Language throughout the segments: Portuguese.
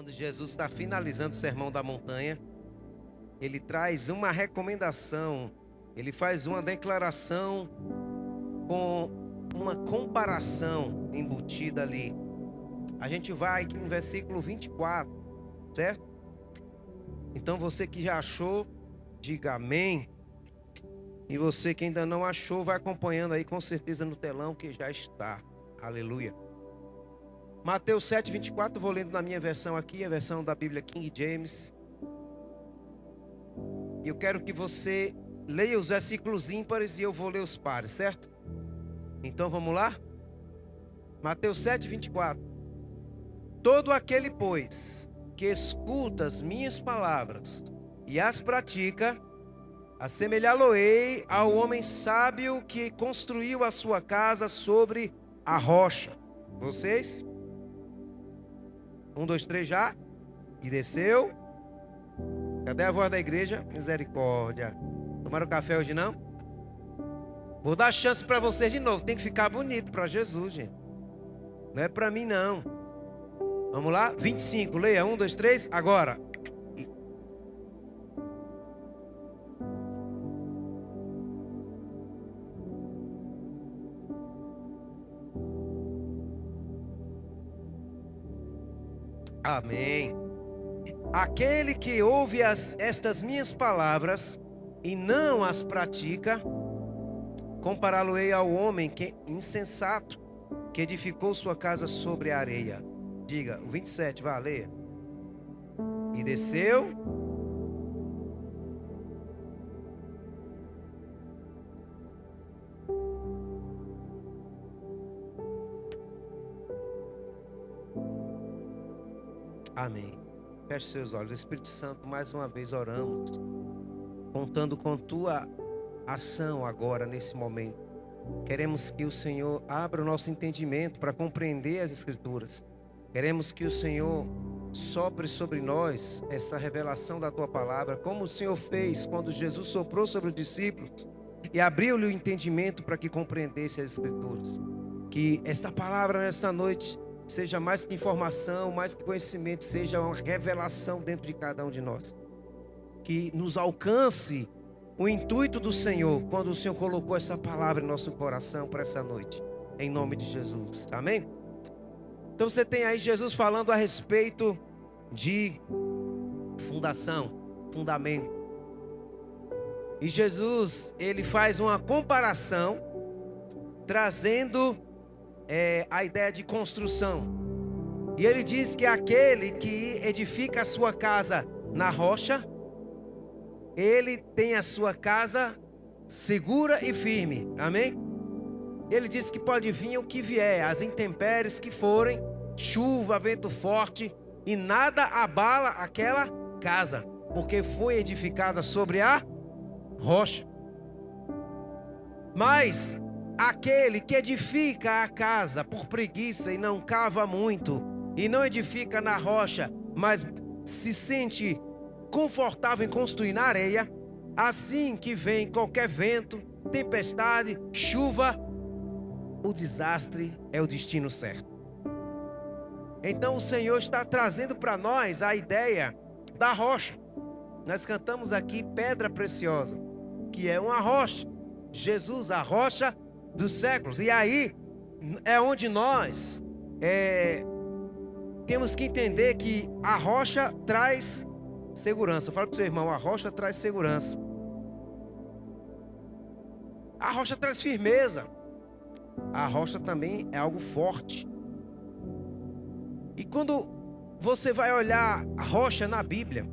Quando Jesus está finalizando o Sermão da Montanha, ele traz uma recomendação, ele faz uma declaração com uma comparação embutida ali. A gente vai aqui no versículo 24, certo? Então você que já achou, diga amém. E você que ainda não achou, vai acompanhando aí com certeza no telão que já está. Aleluia. Mateus 7, 24, vou lendo na minha versão aqui, a versão da Bíblia King James. E eu quero que você leia os versículos ímpares e eu vou ler os pares, certo? Então vamos lá? Mateus 7, 24. Todo aquele, pois, que escuta as minhas palavras e as pratica, assemelhá-lo-ei ao homem sábio que construiu a sua casa sobre a rocha. Vocês? 1, 2, 3 já? E desceu. Cadê a voz da igreja? Misericórdia. Tomaram café hoje não? Vou dar chance para vocês de novo. Tem que ficar bonito para Jesus, gente. Não é para mim não. Vamos lá? 25, leia. 1, 2, 3, agora. Amém. Aquele que ouve estas minhas palavras e não as pratica, compará-lo-ei ao homem que insensato, que edificou sua casa sobre a areia. Diga, o 27, vá, leia. E desceu. Amém. Feche seus olhos. Espírito Santo, mais uma vez oramos, contando com tua ação agora, nesse momento. Queremos que o Senhor abra o nosso entendimento para compreender as Escrituras. Queremos que o Senhor sopre sobre nós essa revelação da tua palavra, como o Senhor fez quando Jesus soprou sobre os discípulos e abriu-lhe o entendimento para que compreendesse as Escrituras. Que esta palavra nesta noite seja mais que informação, mais que conhecimento, seja uma revelação dentro de cada um de nós. Que nos alcance o intuito do Senhor, quando o Senhor colocou essa palavra em nosso coração para essa noite. Em nome de Jesus. Amém? Então você tem aí Jesus falando a respeito de fundação, fundamento. E Jesus, ele faz uma comparação, trazendo a ideia de construção. E ele diz que aquele que edifica a sua casa na rocha, ele tem a sua casa segura e firme. Amém? Ele diz que pode vir o que vier, as intempéries que forem, chuva, vento forte, e nada abala aquela casa, porque foi edificada sobre a rocha. Mas aquele que edifica a casa por preguiça e não cava muito, e não edifica na rocha, mas se sente confortável em construir na areia, assim que vem qualquer vento, tempestade, chuva, o desastre é o destino certo. Então o Senhor está trazendo para nós a ideia da rocha. Nós cantamos aqui pedra preciosa, que é uma rocha. Jesus, a rocha dos séculos. E aí é onde nós temos que entender que a rocha traz segurança. Fala para o seu irmão, a rocha traz segurança. A rocha traz firmeza. A rocha também é algo forte. E quando você vai olhar a rocha na Bíblia,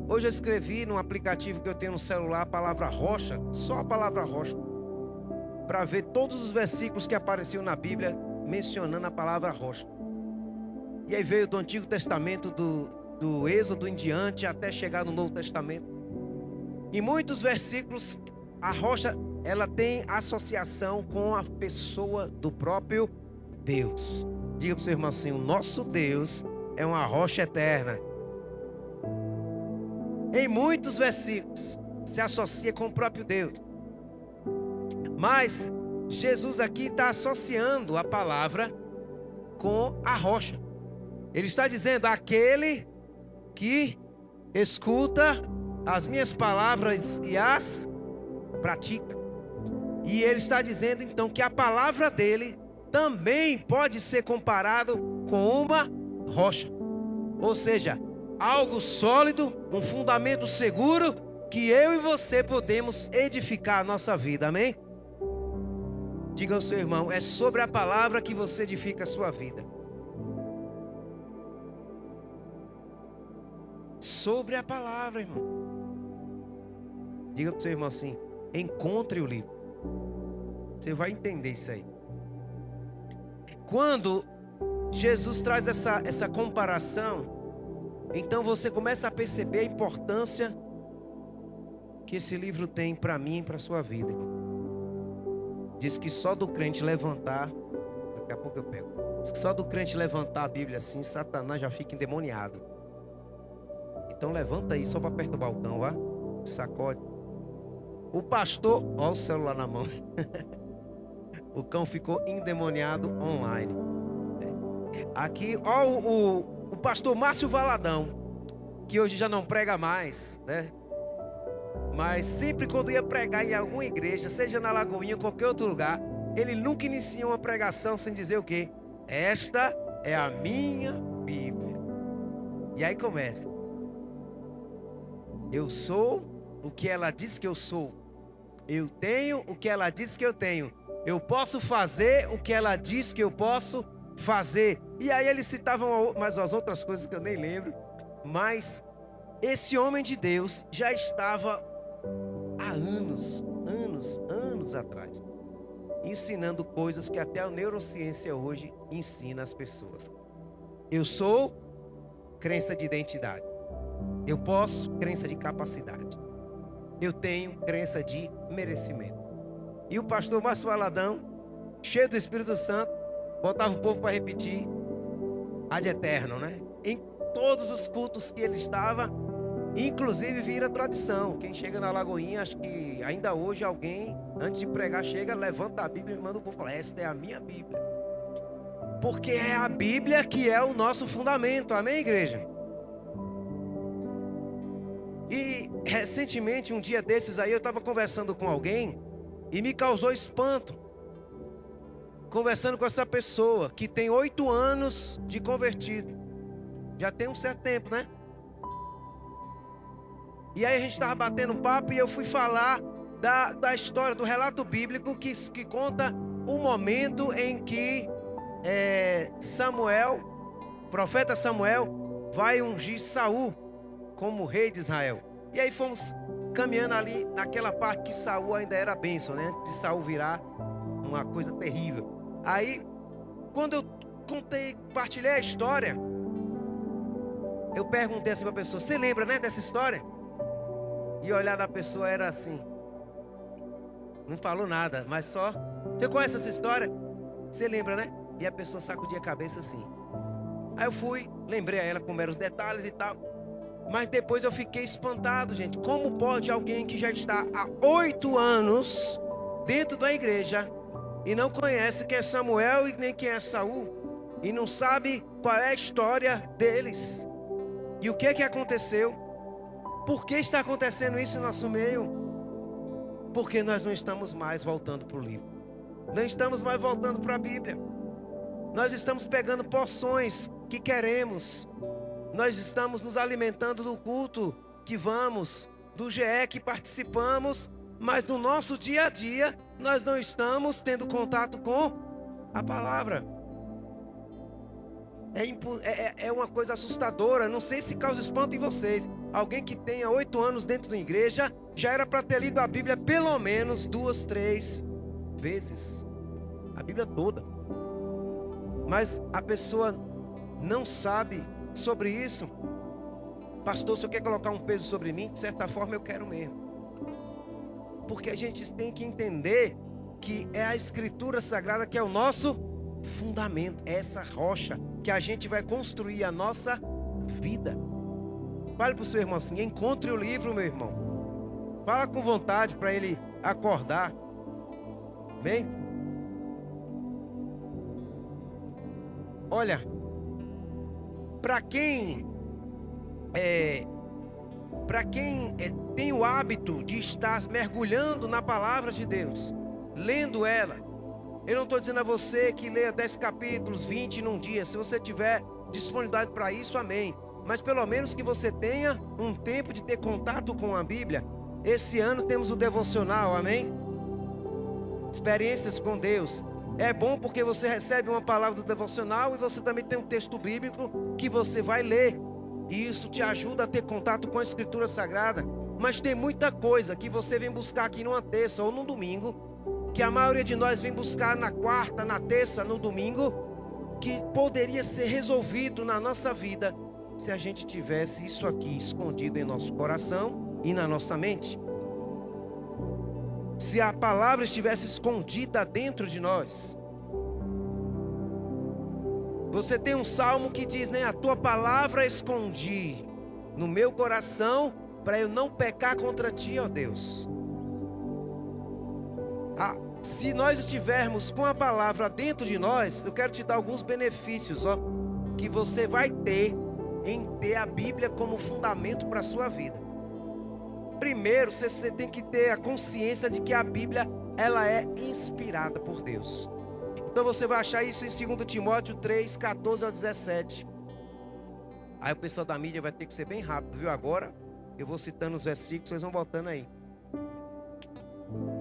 hoje eu escrevi num aplicativo que eu tenho no celular a palavra rocha, só a palavra rocha, para ver todos os versículos que apareciam na Bíblia mencionando a palavra rocha. E aí veio do Antigo Testamento, do Êxodo em diante, até chegar no Novo Testamento. Em muitos versículos, a rocha, ela tem associação com a pessoa do próprio Deus. Diga para o seu irmão assim, o nosso Deus é uma rocha eterna. Em muitos versículos, se associa com o próprio Deus. Mas Jesus aqui está associando a palavra com a rocha. Ele está dizendo: aquele que escuta as minhas palavras e as pratica. E ele está dizendo então que a palavra dele também pode ser comparado com uma rocha. Ou seja, algo sólido, um fundamento seguro que eu e você podemos edificar a nossa vida. Amém? Diga ao seu irmão: é sobre a palavra que você edifica a sua vida. Sobre a palavra, irmão. Diga para o seu irmão assim: encontre o livro. Você vai entender isso aí. Quando Jesus traz essa comparação, então você começa a perceber a importância que esse livro tem para mim e para a sua vida, irmão. Diz que só do crente levantar, daqui a pouco eu pego. Diz que só do crente levantar a Bíblia assim, Satanás já fica endemoniado. Então levanta aí só para perto do balcão, vá. Sacode. O pastor, ó o celular na mão. O cão ficou endemoniado online. Aqui, ó o pastor Márcio Valadão, que hoje já não prega mais, né? Mas sempre quando ia pregar em alguma igreja, seja na Lagoinha ou qualquer outro lugar, ele nunca inicia uma pregação sem dizer o quê? Esta é a minha Bíblia. E aí começa: eu sou o que ela diz que eu sou. Eu tenho o que ela diz que eu tenho. Eu posso fazer o que ela diz que eu posso fazer. E aí eles citavam mais as outras coisas que eu nem lembro. Mas esse homem de Deus já estava há anos atrás ensinando coisas que até a neurociência hoje ensina às pessoas. Eu sou, crença de identidade. Eu posso, crença de capacidade. Eu tenho, crença de merecimento. E o pastor Márcio Valadão, cheio do Espírito Santo, botava o povo para repetir ad eterno, né? Em todos os cultos que ele estava, inclusive vira tradição. Quem chega na Lagoinha, acho que ainda hoje alguém, antes de pregar, chega, levanta a Bíblia e manda o povo falar: esta é a minha Bíblia. Porque é a Bíblia que é o nosso fundamento. Amém, igreja? E recentemente, um dia desses aí, eu estava conversando com alguém e me causou espanto. Conversando com essa pessoa que tem 8 anos de convertido. Já tem um certo tempo, né? E aí a gente estava batendo um papo e eu fui falar da história, do relato bíblico que conta o momento em que Samuel, profeta Samuel, vai ungir Saul como rei de Israel. E aí fomos caminhando ali naquela parte que Saul ainda era bênção, né? Antes de Saul virar uma coisa terrível. Aí, quando eu compartilhei a história, eu perguntei assim para a pessoa: você lembra, né, dessa história? E o olhar da pessoa era assim, não falou nada, mas só: você conhece essa história? Você lembra, né? E a pessoa sacudia a cabeça assim. Aí eu fui, lembrei a ela como eram os detalhes e tal. Mas depois eu fiquei espantado, gente. Como pode alguém que já está há 8 anos dentro da igreja e não conhece quem é Samuel e nem quem é Saul, e não sabe qual é a história deles e o que aconteceu? Por que está acontecendo isso em nosso meio? Porque nós não estamos mais voltando para o livro, não estamos mais voltando para a Bíblia. Nós estamos pegando porções que queremos. Nós estamos nos alimentando do culto que vamos, do GE que participamos, mas no nosso dia a dia nós não estamos tendo contato com a palavra. É uma coisa assustadora. Não sei se causa espanto em vocês. Alguém que tenha 8 anos dentro da igreja já era para ter lido a Bíblia pelo menos 2, 3 vezes. A Bíblia toda. Mas a pessoa não sabe sobre isso. Pastor, se eu quer colocar um peso sobre mim, de certa forma eu quero mesmo. Porque a gente tem que entender que é a Escritura Sagrada que é o nosso fundamento, é essa rocha que a gente vai construir a nossa vida. Fale para o seu irmão assim: encontre o livro, meu irmão. Fala com vontade para ele acordar. Bem? Olha, para quem tem o hábito de estar mergulhando na palavra de Deus, lendo ela. Eu não estou dizendo a você que leia 10 capítulos, 20 num dia. Se você tiver disponibilidade para isso, amém. Mas pelo menos que você tenha um tempo de ter contato com a Bíblia. Esse ano temos o devocional, amém? Experiências com Deus. É bom porque você recebe uma palavra do devocional e você também tem um texto bíblico que você vai ler. E isso te ajuda a ter contato com a Escritura Sagrada. Mas tem muita coisa que você vem buscar aqui numa terça ou num domingo, que a maioria de nós vem buscar na quarta, na terça, no domingo, que poderia ser resolvido na nossa vida se a gente tivesse isso aqui escondido em nosso coração e na nossa mente. Se a palavra estivesse escondida dentro de nós. Você tem um salmo que diz, né? A tua palavra escondi no meu coração para eu não pecar contra ti, ó Deus. Se nós estivermos com a palavra dentro de nós, eu quero te dar alguns benefícios, ó, que você vai ter em ter a Bíblia como fundamento para a sua vida. Primeiro, você tem que ter a consciência de que a Bíblia, ela é inspirada por Deus. Então você vai achar isso em 2 Timóteo 3, 14 ao 17. Aí o pessoal da mídia vai ter que ser bem rápido, viu? Agora eu vou citando os versículos, vocês vão botando aí.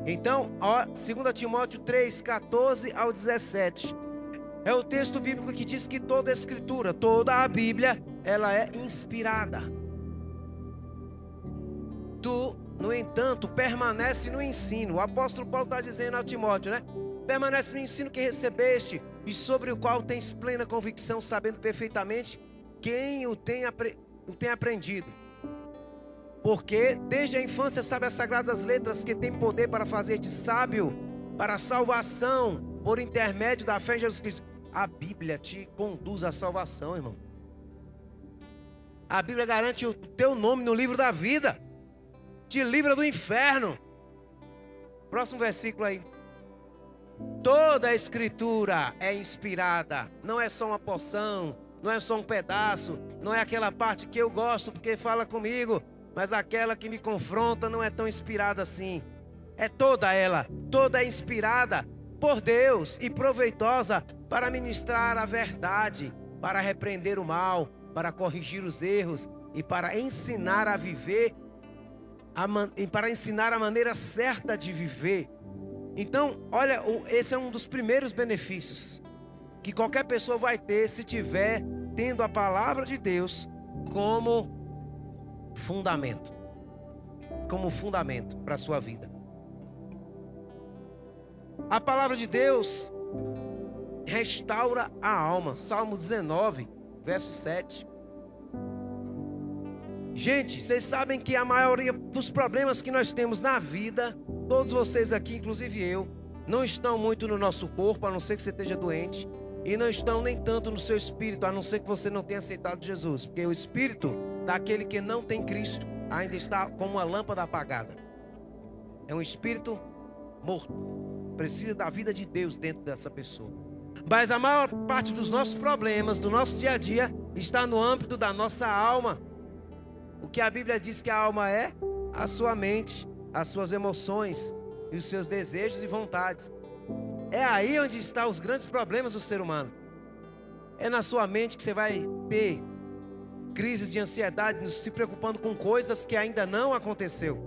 Então, ó, 2 Timóteo 3, 14 ao 17. É o texto bíblico que diz que toda a Escritura, toda a Bíblia, ela é inspirada. Tu, no entanto, permanece no ensino. O apóstolo Paulo está dizendo ao Timóteo, né? Permanece no ensino que recebeste e sobre o qual tens plena convicção, sabendo perfeitamente quem o tem aprendido. Porque desde a infância sabe as sagradas letras que tem poder para fazer-te sábio para a salvação por intermédio da fé em Jesus Cristo. A Bíblia te conduz à salvação, irmão. A Bíblia garante o teu nome no livro da vida. Te livra do inferno. Próximo versículo aí. Toda a Escritura é inspirada. Não é só uma porção, não é só um pedaço, não é aquela parte que eu gosto porque fala comigo, mas aquela que me confronta não é tão inspirada assim. É toda ela, toda é inspirada por Deus e proveitosa para ministrar a verdade, para repreender o mal, para corrigir os erros e para ensinar a viver, para ensinar a maneira certa de viver. Então, olha, esse é um dos primeiros benefícios que qualquer pessoa vai ter se tiver tendo a palavra de Deus como fundamento para a sua vida. A palavra de Deus restaura a alma. Salmo 19, verso 7. Gente, vocês sabem que a maioria dos problemas que nós temos na vida, todos vocês aqui, inclusive eu, não estão muito no nosso corpo, a não ser que você esteja doente, e não estão nem tanto no seu espírito, a não ser que você não tenha aceitado Jesus, porque o espírito daquele que não tem Cristo ainda está como uma lâmpada apagada. É um espírito morto, precisa da vida de Deus dentro dessa pessoa. Mas a maior parte dos nossos problemas, do nosso dia a dia, está no âmbito da nossa alma. O que a Bíblia diz que a alma é? A sua mente, as suas emoções e os seus desejos e vontades. É aí onde estão os grandes problemas do ser humano. É na sua mente que você vai ter crises de ansiedade, se preocupando com coisas que ainda não aconteceu.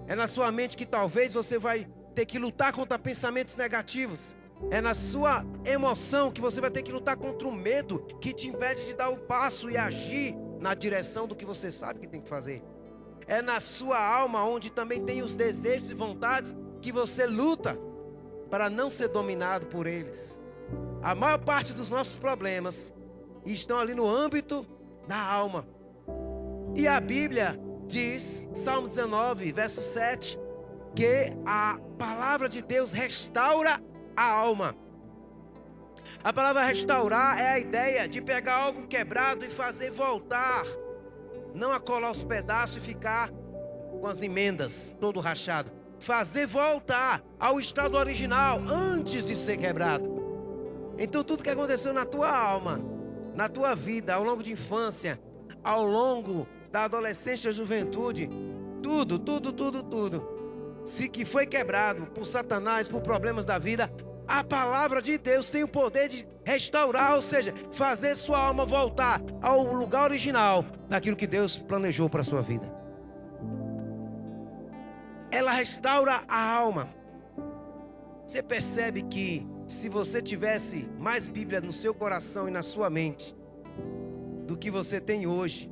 É na sua mente que talvez você vai ter que lutar contra pensamentos negativos. É na sua emoção que você vai ter que lutar contra o medo que te impede de dar o passo e agir na direção do que você sabe que tem que fazer. É na sua alma onde também tem os desejos e vontades que você luta para não ser dominado por eles. A maior parte dos nossos problemas estão ali no âmbito da alma. E a Bíblia diz, Salmo 19, verso 7, que a palavra de Deus restaura a alma. A palavra restaurar é a ideia de pegar algo quebrado e fazer voltar. Não acolar os pedaços e ficar com as emendas, todo rachado. Fazer voltar ao estado original antes de ser quebrado. Então tudo que aconteceu na tua alma, na tua vida, ao longo de infância, ao longo da adolescência e juventude, tudo, se que foi quebrado por Satanás, por problemas da vida, a palavra de Deus tem o poder de restaurar, ou seja, fazer sua alma voltar ao lugar original daquilo que Deus planejou para a sua vida. Ela restaura a alma. Você percebe que se você tivesse mais Bíblia no seu coração e na sua mente do que você tem hoje,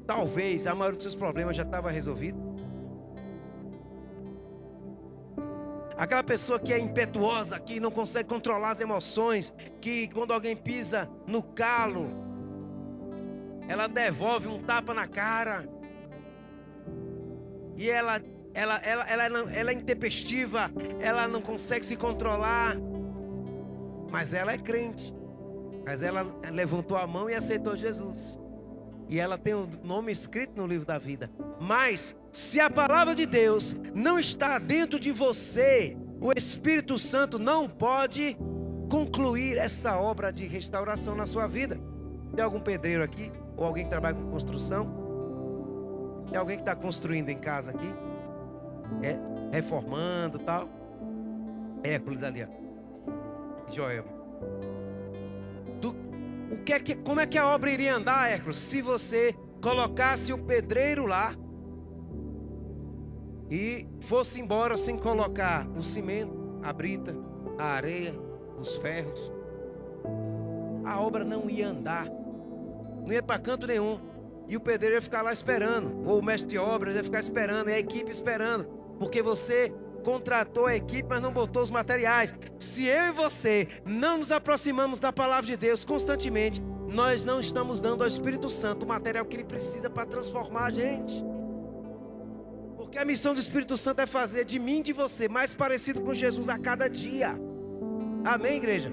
talvez a maioria dos seus problemas já estava resolvido. Aquela pessoa que é impetuosa, que não consegue controlar as emoções, que quando alguém pisa no calo, ela devolve um tapa na cara. E ela é intempestiva, ela não consegue se controlar. Mas ela é crente. Mas ela levantou a mão e aceitou Jesus. E ela tem o nome escrito no livro da vida. Mas se a palavra de Deus não está dentro de você, o Espírito Santo não pode concluir essa obra de restauração na sua vida. Tem algum pedreiro aqui? Ou alguém que trabalha com construção? Tem alguém que está construindo em casa aqui? Reformando e tal? Hércules ali, ó. Joel. Como é que a obra iria andar, Hércules, se você colocasse o pedreiro lá e fosse embora sem colocar o cimento, a brita, a areia, os ferros? A obra não ia andar, não ia para canto nenhum. E o pedreiro ia ficar lá esperando, ou o mestre de obras ia ficar esperando, e a equipe esperando, porque você contratou a equipe, mas não botou os materiais. Se eu e você não nos aproximamos da palavra de Deus constantemente, nós não estamos dando ao Espírito Santo o material que ele precisa para transformar a gente. Porque a missão do Espírito Santo é fazer de mim e de você mais parecido com Jesus a cada dia. Amém, igreja?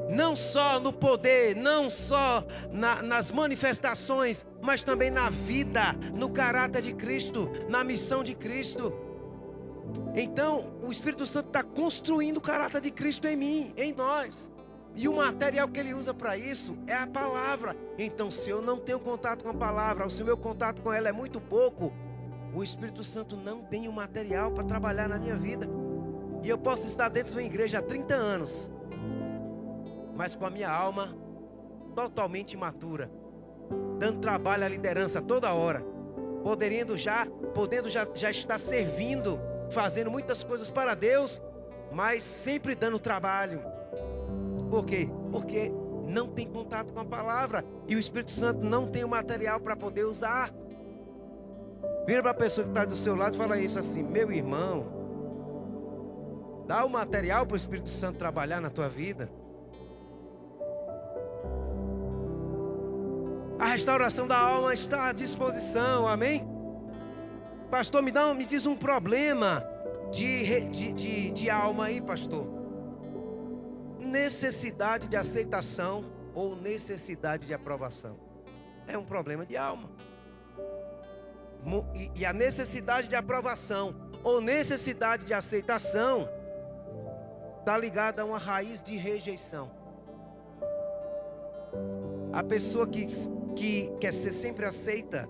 Não só no poder, não só nas manifestações, mas também na vida, no caráter de Cristo, na missão de Cristo. Então, o Espírito Santo está construindo o caráter de Cristo em mim, em nós. E o material que ele usa para isso é a palavra. Então, se eu não tenho contato com a palavra, ou se o meu contato com ela é muito pouco, o Espírito Santo não tem o material para trabalhar na minha vida. E eu posso estar dentro de uma igreja há 30 anos, mas com a minha alma totalmente imatura, dando trabalho à liderança toda hora, podendo já estar servindo, fazendo muitas coisas para Deus, mas sempre dando trabalho. Por quê? Porque não tem contato com a palavra, e o Espírito Santo não tem o material para poder usar. Vira para a pessoa que está do seu lado e fala isso assim: meu irmão, dá o material para o Espírito Santo trabalhar na tua vida. A restauração da alma está à disposição, amém? Pastor, me diz um problema de alma aí, pastor. Necessidade de aceitação ou necessidade de aprovação. É um problema de alma. E a necessidade de aprovação ou necessidade de aceitação está ligada a uma raiz de rejeição. A pessoa que quer ser sempre aceita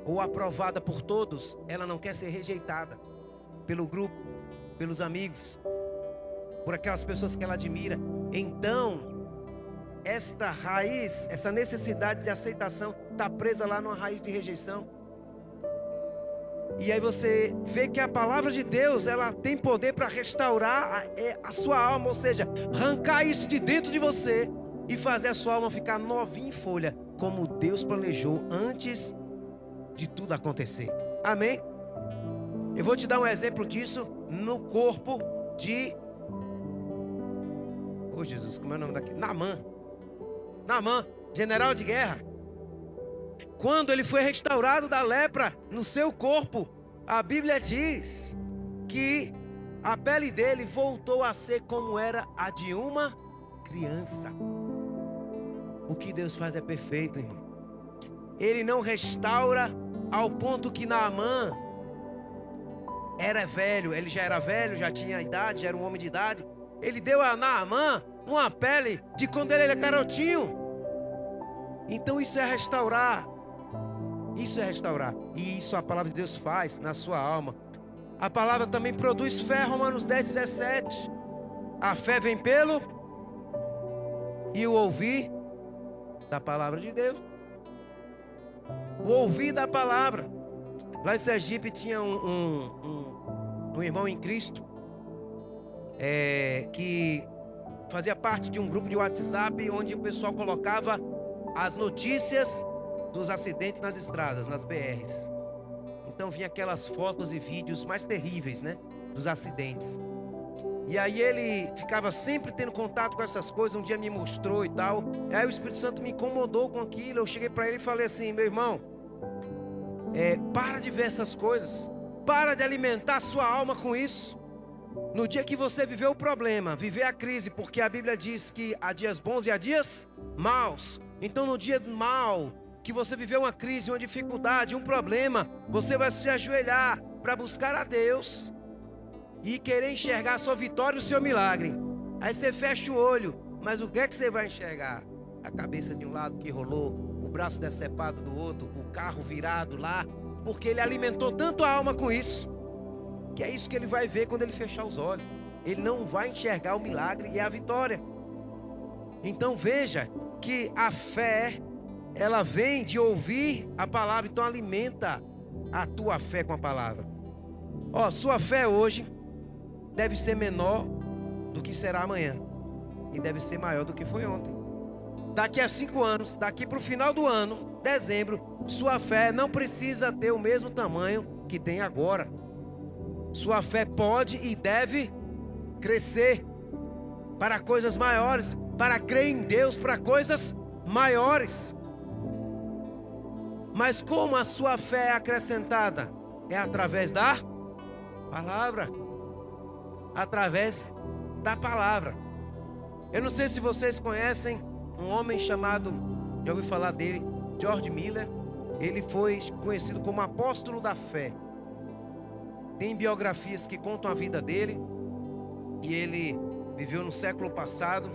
ou aprovada por todos, ela não quer ser rejeitada pelo grupo, pelos amigos, por aquelas pessoas que ela admira. Então, esta raiz, essa necessidade de aceitação está presa lá numa raiz de rejeição. E aí você vê que a palavra de Deus, ela tem poder para restaurar a sua alma, ou seja, arrancar isso de dentro de você e fazer a sua alma ficar novinha em folha, como Deus planejou antes de tudo acontecer. Amém? Eu vou te dar um exemplo disso no corpo de... Oh Jesus, como é o nome daqui? Naamã, general de guerra. Quando ele foi restaurado da lepra no seu corpo, a Bíblia diz que a pele dele voltou a ser como era a de uma criança. O que Deus faz é perfeito, irmão. Ele não restaura ao ponto que Naamã era velho. Ele já era velho, já tinha idade, já era um homem de idade. Ele deu a Naamã uma pele de quando ele era garotinho. Então isso é restaurar. Isso é restaurar. E isso a palavra de Deus faz na sua alma. A palavra também produz fé, Romanos 10:17. A fé vem pelo e o ouvir da palavra de Deus. O ouvir da palavra. Lá em Sergipe tinha um irmão em Cristo que fazia parte de um grupo de WhatsApp onde o pessoal colocava as notícias dos acidentes nas estradas, nas BRs. Então vinha aquelas fotos e vídeos mais terríveis, né, dos acidentes. E aí ele ficava sempre tendo contato com essas coisas. Um dia me mostrou e tal. E aí o Espírito Santo me incomodou com aquilo. Eu cheguei para ele e falei assim: meu irmão, para de ver essas coisas. Para de alimentar a sua alma com isso. No dia que você viver o problema, viver a crise, porque a Bíblia diz que há dias bons e há dias maus. Então no dia mal, que você viveu uma crise, uma dificuldade, um problema, você vai se ajoelhar para buscar a Deus e querer enxergar a sua vitória e o seu milagre. Aí você fecha o olho, mas o que é que você vai enxergar? A cabeça de um lado que rolou, o braço decepado do outro, o carro virado lá, porque ele alimentou tanto a alma com isso, que é isso que ele vai ver quando ele fechar os olhos. Ele não vai enxergar o milagre e a vitória. Então veja que a fé, ela vem de ouvir a palavra. Então alimenta a tua fé com a palavra. Sua fé hoje deve ser menor do que será amanhã, e deve ser maior do que foi ontem. Daqui a 5 anos, daqui para o final do ano, dezembro, sua fé não precisa ter o mesmo tamanho que tem agora. Sua fé pode e deve crescer para coisas maiores, para crer em Deus para coisas maiores. Mas como a sua fé é acrescentada? É através da palavra. Através da palavra. Eu não sei se vocês conhecem um homem chamado, já ouvi falar dele, George Miller. Ele foi conhecido como apóstolo da fé. Tem biografias que contam a vida dele, e ele viveu no século passado.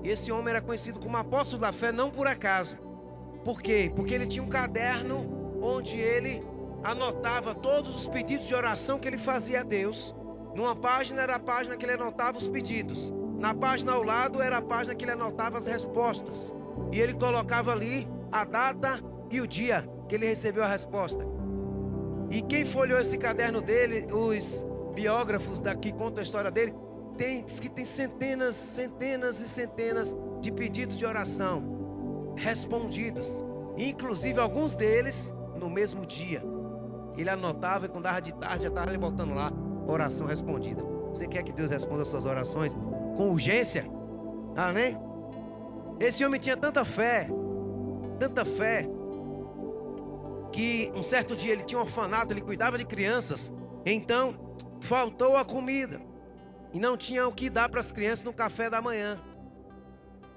E esse homem era conhecido como apóstolo da fé não por acaso. Por quê? Porque ele tinha um caderno onde ele anotava todos os pedidos de oração que ele fazia a Deus. Numa página era a página que ele anotava os pedidos. Na página ao lado era a página que ele anotava as respostas. E ele colocava ali a data e o dia que ele recebeu a resposta. E quem folheou esse caderno dele, os biógrafos que contam a história dele, diz que tem centenas e centenas de pedidos de oração respondidos. Inclusive alguns deles no mesmo dia. Ele anotava e quando dava de tarde já estava ali botando lá: oração respondida. Você quer que Deus responda as suas orações com urgência? Amém? Esse homem tinha tanta fé, que um certo dia ele tinha um orfanato, ele cuidava de crianças. Então faltou a comida e não tinha o que dar para as crianças no café da manhã.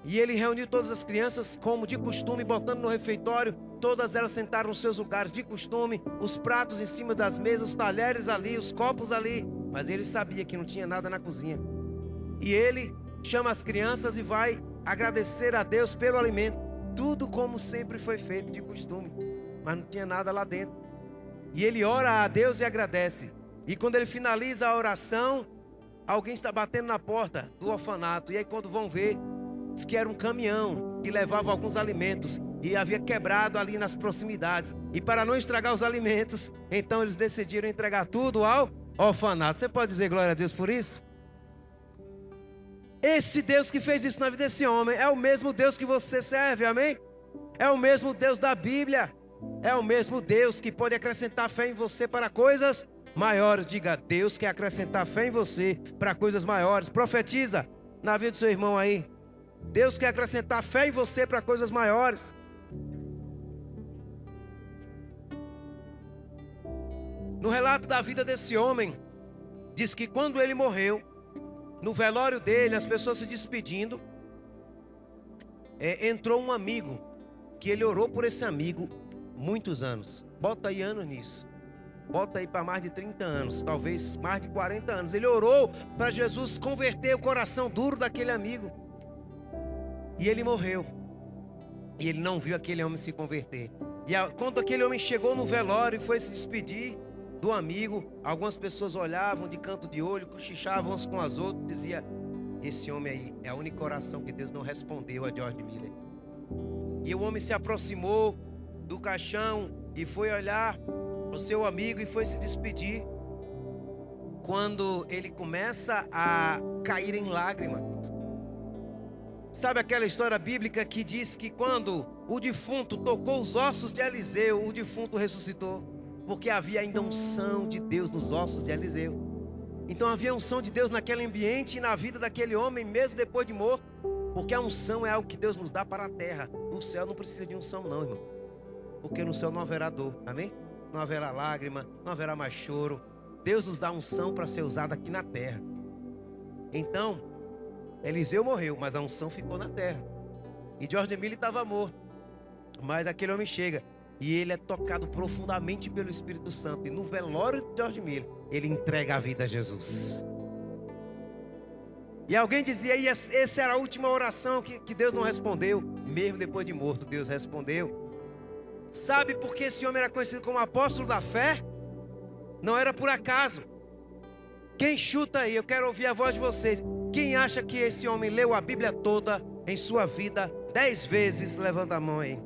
E ele reuniu todas as crianças como de costume, botando no refeitório. Todas elas sentaram nos seus lugares de costume, os pratos em cima das mesas, os talheres ali, os copos ali. Mas ele sabia que não tinha nada na cozinha. E ele chama as crianças e vai agradecer a Deus pelo alimento. Tudo como sempre foi feito de costume, mas não tinha nada lá dentro. E ele ora a Deus e agradece. E quando ele finaliza a oração, alguém está batendo na porta do orfanato. E aí quando vão ver, diz que era um caminhão que levava alguns alimentos e havia quebrado ali nas proximidades. E para não estragar os alimentos, então eles decidiram entregar tudo ao orfanato. Você pode dizer glória a Deus por isso? Esse Deus que fez isso na vida desse homem é o mesmo Deus que você serve, amém? É o mesmo Deus da Bíblia. É o mesmo Deus que pode acrescentar fé em você para coisas maiores. Diga: Deus quer acrescentar fé em você para coisas maiores. Profetiza na vida do seu irmão aí: Deus quer acrescentar fé em você para coisas maiores. No relato da vida desse homem, diz que quando ele morreu, no velório dele, as pessoas se despedindo, entrou um amigo, que ele orou por esse amigo muitos anos. Bota aí anos nisso. bota aí para mais de 30 anos, talvez mais de 40 anos. Ele orou para Jesus converter o coração duro daquele amigo. E ele morreu. E ele não viu aquele homem se converter. E quando aquele homem chegou no velório e foi se despedir do amigo, algumas pessoas olhavam de canto de olho, cochichavam uns com as outras, dizia: esse homem aí é a única oração que Deus não respondeu a George Miller. E o homem se aproximou do caixão e foi olhar o seu amigo e foi se despedir. Quando ele começa a cair em lágrimas. Sabe aquela história bíblica que diz que quando o defunto tocou os ossos de Eliseu, o defunto ressuscitou? Porque havia ainda unção de Deus nos ossos de Eliseu. Então havia unção de Deus naquele ambiente e na vida daquele homem, mesmo depois de morto. Porque a unção é algo que Deus nos dá para a terra. No céu não precisa de unção não, irmão. Porque no céu não haverá dor, amém? Não haverá lágrima, não haverá mais choro. Deus nos dá unção para ser usada aqui na terra. Então, Eliseu morreu, mas a unção ficou na terra. E George Miller estava morto. Mas aquele homem chega e ele é tocado profundamente pelo Espírito Santo. E no velório de George Miller, ele entrega a vida a Jesus. E alguém dizia: e essa era a última oração que Deus não respondeu. Mesmo depois de morto, Deus respondeu. Sabe por que esse homem era conhecido como apóstolo da fé? Não era por acaso. Quem chuta aí? Eu quero ouvir a voz de vocês. Quem acha que esse homem leu a Bíblia toda em sua vida 10 vezes? Levanta a mão aí.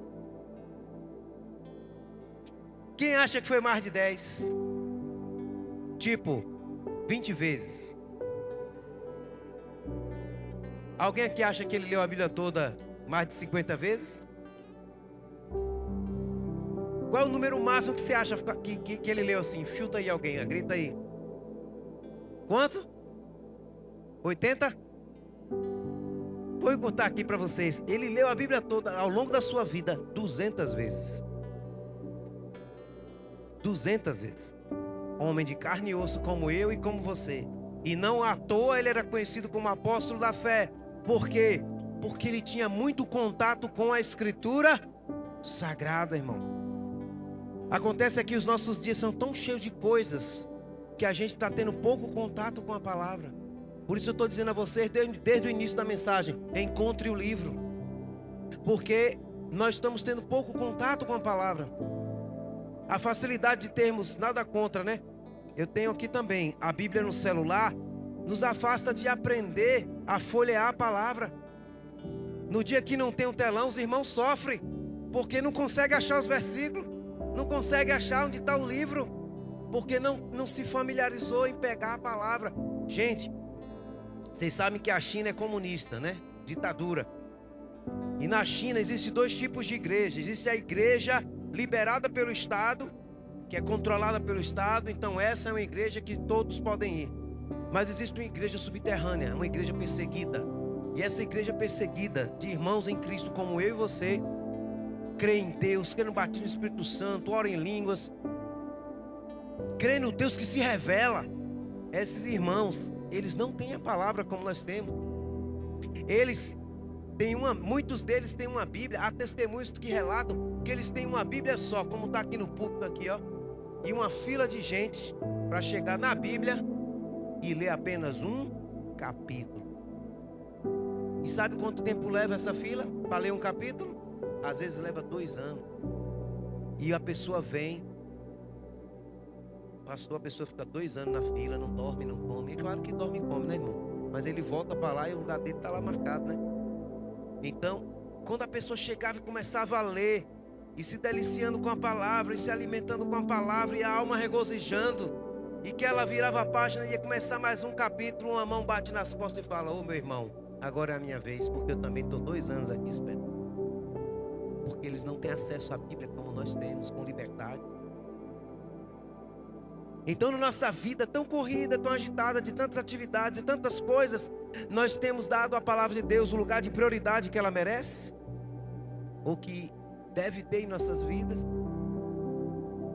Quem acha que foi mais de 10? Tipo, 20 vezes. Alguém aqui acha que ele leu a Bíblia toda mais de 50 vezes? Qual é o número máximo que você acha que ele leu assim? Chuta aí alguém, grita aí. Quanto? 80? Vou contar aqui para vocês. Ele leu a Bíblia toda ao longo da sua vida 200 vezes. 200 vezes. Homem de carne e osso como eu e como você. E não à toa ele era conhecido como apóstolo da fé. Por quê? Porque ele tinha muito contato com a Escritura Sagrada, irmão. Acontece que os nossos dias são tão cheios de coisas que a gente está tendo pouco contato com a palavra. Por isso eu estou dizendo a vocês desde o início da mensagem: encontre o livro. Porque nós estamos tendo pouco contato com a palavra. A facilidade de termos, nada contra, né? Eu tenho aqui também a Bíblia no celular. Nos afasta de aprender a folhear a palavra. No dia que não tem um telão, os irmãos sofrem, porque não conseguem achar os versículos, não conseguem achar onde está o livro, porque não se familiarizou em pegar a palavra. Gente, vocês sabem que a China é comunista, né? Ditadura. E na China existem 2 tipos de igreja. Existe a igreja liberada pelo Estado, que é controlada pelo Estado. Então essa é uma igreja que todos podem ir. Mas existe uma igreja subterrânea, uma igreja perseguida. E essa igreja perseguida, de irmãos em Cristo como eu e você, crê em Deus, crê no batismo do Espírito Santo, ora em línguas, crê no Deus que se revela. Esses irmãos, eles não têm a palavra como nós temos. Muitos deles têm uma Bíblia. Há testemunhos que relatam que eles têm uma Bíblia só, como está aqui no púlpito aqui, ó, e uma fila de gente para chegar na Bíblia e ler apenas um capítulo. E sabe quanto tempo leva essa fila para ler um capítulo? Às vezes leva 2 anos. E a pessoa vem, pastor, a pessoa fica 2 anos na fila, não dorme, não come. É claro que dorme e come, né, irmão? Mas ele volta para lá e o lugar dele está lá marcado, né? Então, quando a pessoa chegava e começava a ler, e se deliciando com a palavra, e se alimentando com a palavra, e a alma regozijando, e que ela virava a página e ia começar mais um capítulo, uma mão bate nas costas e fala: ô meu irmão, agora é a minha vez, porque eu também estou 2 anos aqui esperando. Porque eles não têm acesso à Bíblia como nós temos, com liberdade. Então, na nossa vida tão corrida, tão agitada, de tantas atividades e tantas coisas, nós temos dado à palavra de Deus o lugar de prioridade que ela merece, ou que deve ter em nossas vidas.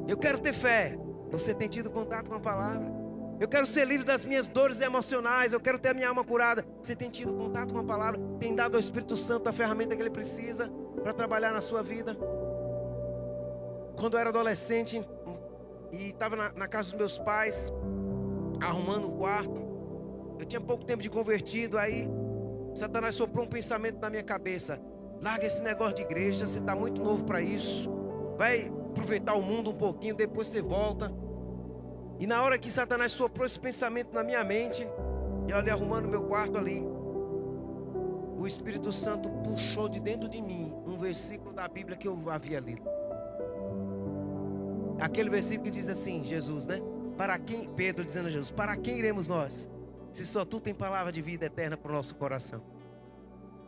Eu quero ter fé. Você tem tido contato com a palavra? Eu quero ser livre das minhas dores emocionais. Eu quero ter a minha alma curada. Você tem tido contato com a palavra? Tem dado ao Espírito Santo a ferramenta que ele precisa para trabalhar na sua vida? Quando eu era adolescente, e estava na casa dos meus pais, arrumando o quarto. Eu tinha pouco tempo de convertido, aí Satanás soprou um pensamento na minha cabeça: larga esse negócio de igreja, você está muito novo para isso. Vai aproveitar o mundo um pouquinho, depois você volta. E na hora que Satanás soprou esse pensamento na minha mente, eu ali arrumando meu quarto ali, o Espírito Santo puxou de dentro de mim um versículo da Bíblia que eu havia lido. Aquele versículo que diz assim, Jesus, né? Para quem, Pedro dizendo a Jesus, para quem iremos nós, se só tu tem palavra de vida eterna para o nosso coração?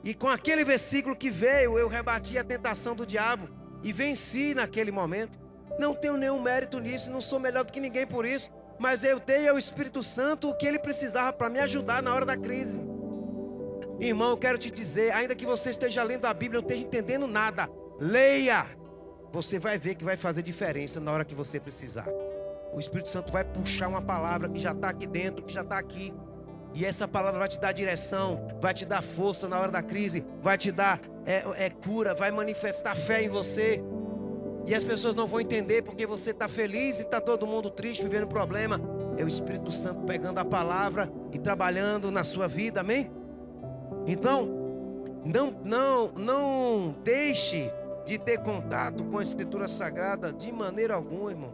E com aquele versículo que veio, eu rebati a tentação do diabo e venci naquele momento. Não tenho nenhum mérito nisso, não sou melhor do que ninguém por isso, mas eu dei ao Espírito Santo o que ele precisava para me ajudar na hora da crise. Irmão, eu quero te dizer, ainda que você esteja lendo a Bíblia, não esteja entendendo nada, leia. Você vai ver que vai fazer diferença na hora que você precisar. O Espírito Santo vai puxar uma palavra que já está aqui dentro, que já está aqui. E essa palavra vai te dar direção, vai te dar força na hora da crise, vai te dar cura, vai manifestar fé em você. E as pessoas não vão entender porque você está feliz e está todo mundo triste, vivendo problema. É o Espírito Santo pegando a palavra e trabalhando na sua vida, amém? Então, não deixe de ter contato com a Escritura Sagrada de maneira alguma, irmão.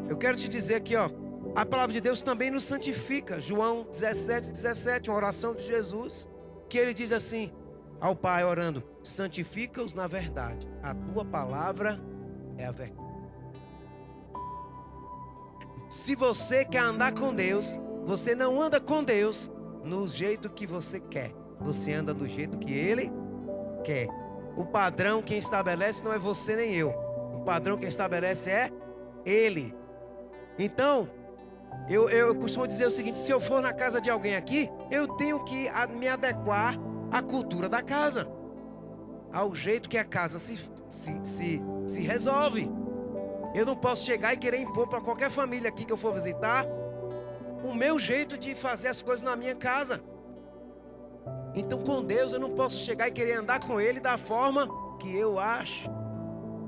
Eu quero te dizer aqui, ó, a palavra de Deus também nos santifica. João 17:17, uma oração de Jesus, que ele diz assim ao Pai orando: santifica-os na verdade, a tua palavra é a verdade. Se você quer andar com Deus, você não anda com Deus no jeito que você quer, você anda do jeito que Ele quer. O padrão quem estabelece não é você nem eu, o padrão quem estabelece é Ele. Então, eu costumo dizer o seguinte: se eu for na casa de alguém aqui, eu tenho que me adequar à cultura da casa, ao jeito que a casa se resolve. Eu não posso chegar e querer impor para qualquer família aqui que eu for visitar o meu jeito de fazer as coisas na minha casa. Então, com Deus eu não posso chegar e querer andar com Ele da forma que eu acho.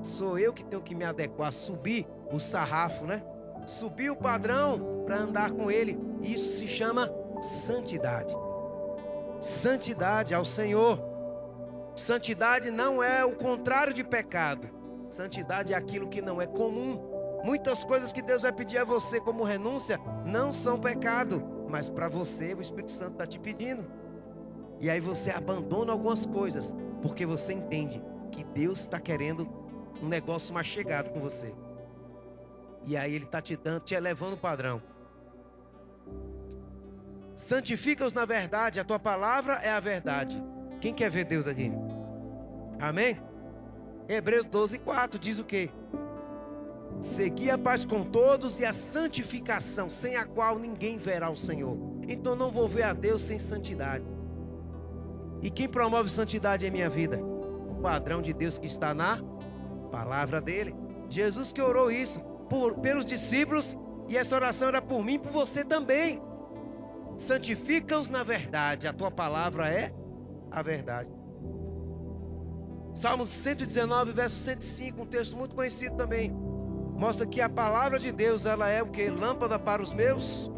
Sou eu que tenho que me adequar, subir o sarrafo, né? Subir o padrão para andar com Ele. Isso se chama santidade. Santidade ao Senhor. Santidade não é o contrário de pecado. Santidade é aquilo que não é comum. Muitas coisas que Deus vai pedir a você como renúncia não são pecado, mas para você o Espírito Santo está te pedindo. E aí você abandona algumas coisas, porque você entende que Deus está querendo um negócio mais chegado com você. E aí Ele está te dando, te elevando o padrão. Santifica-os na verdade, a tua palavra é a verdade. Quem quer ver Deus aqui? Amém? Hebreus 12:4 diz o quê? Segui a paz com todos e a santificação, sem a qual ninguém verá o Senhor. Então não vou ver a Deus sem santidade. E quem promove santidade em minha vida? O padrão de Deus que está na palavra dele. Jesus que orou isso pelos discípulos, e essa oração era por mim e por você também. Santifica-os na verdade, a tua palavra é a verdade. Salmos 119, verso 105, um texto muito conhecido também. Mostra que a palavra de Deus, ela é o que? Lâmpada para os meus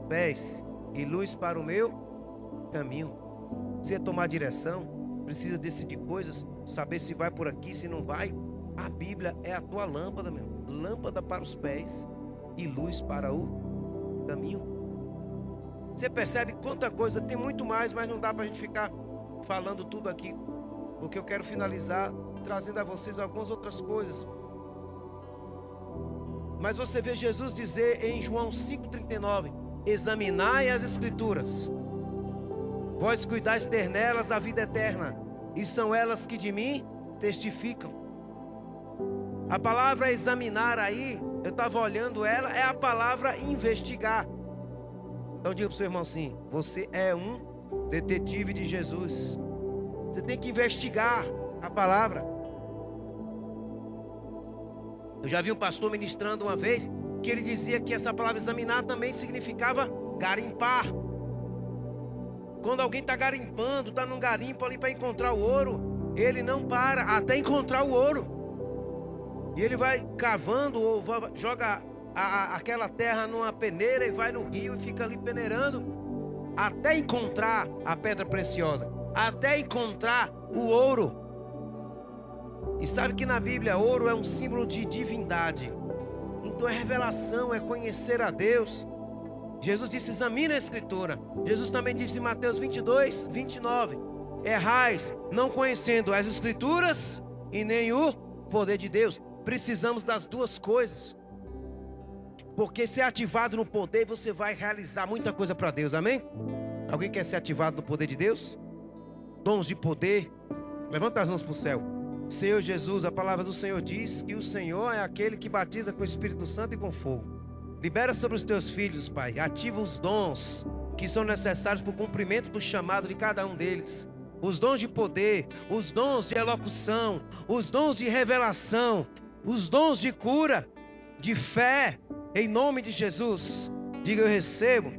pés e luz para o meu caminho. Precisa tomar direção, precisa decidir coisas, saber se vai por aqui, se não vai. A Bíblia é a tua lâmpada, meu. Lâmpada para os pés e luz para o caminho. Você percebe quanta coisa, tem muito mais, mas não dá para a gente ficar falando tudo aqui, porque eu quero finalizar trazendo a vocês algumas outras coisas. Mas você vê Jesus dizer em João 5,39: examinai as Escrituras, vós cuidais ter nelas a vida eterna, e são elas que de mim testificam. A palavra examinar aí, eu estava olhando ela, é a palavra investigar. Então diga para o seu irmão assim: você é um detetive de Jesus. Você tem que investigar a palavra. Eu já vi um pastor ministrando uma vez que ele dizia que essa palavra examinar também significava garimpar. Quando alguém está garimpando, está num garimpo ali para encontrar o ouro, ele não para até encontrar o ouro. E ele vai cavando ou joga aquela terra numa peneira e vai no rio e fica ali peneirando até encontrar a pedra preciosa, até encontrar o ouro. E sabe que na Bíblia ouro é um símbolo de divindade. Então é revelação, é conhecer a Deus. Jesus disse: examine a Escritura. Jesus também disse em Mateus 22, 29: errais não conhecendo as Escrituras e nem o poder de Deus. Precisamos das duas coisas, porque ser ativado no poder, você vai realizar muita coisa para Deus, amém? Alguém quer ser ativado no poder de Deus? Dons de poder. Levanta as mãos para o céu. Senhor Jesus, a palavra do Senhor diz que o Senhor é aquele que batiza com o Espírito Santo e com fogo. Libera sobre os teus filhos, Pai. Ativa os dons que são necessários para o cumprimento do chamado de cada um deles. Os dons de poder, os dons de elocução, os dons de revelação, os dons de cura, de fé, em nome de Jesus. Diga: eu recebo.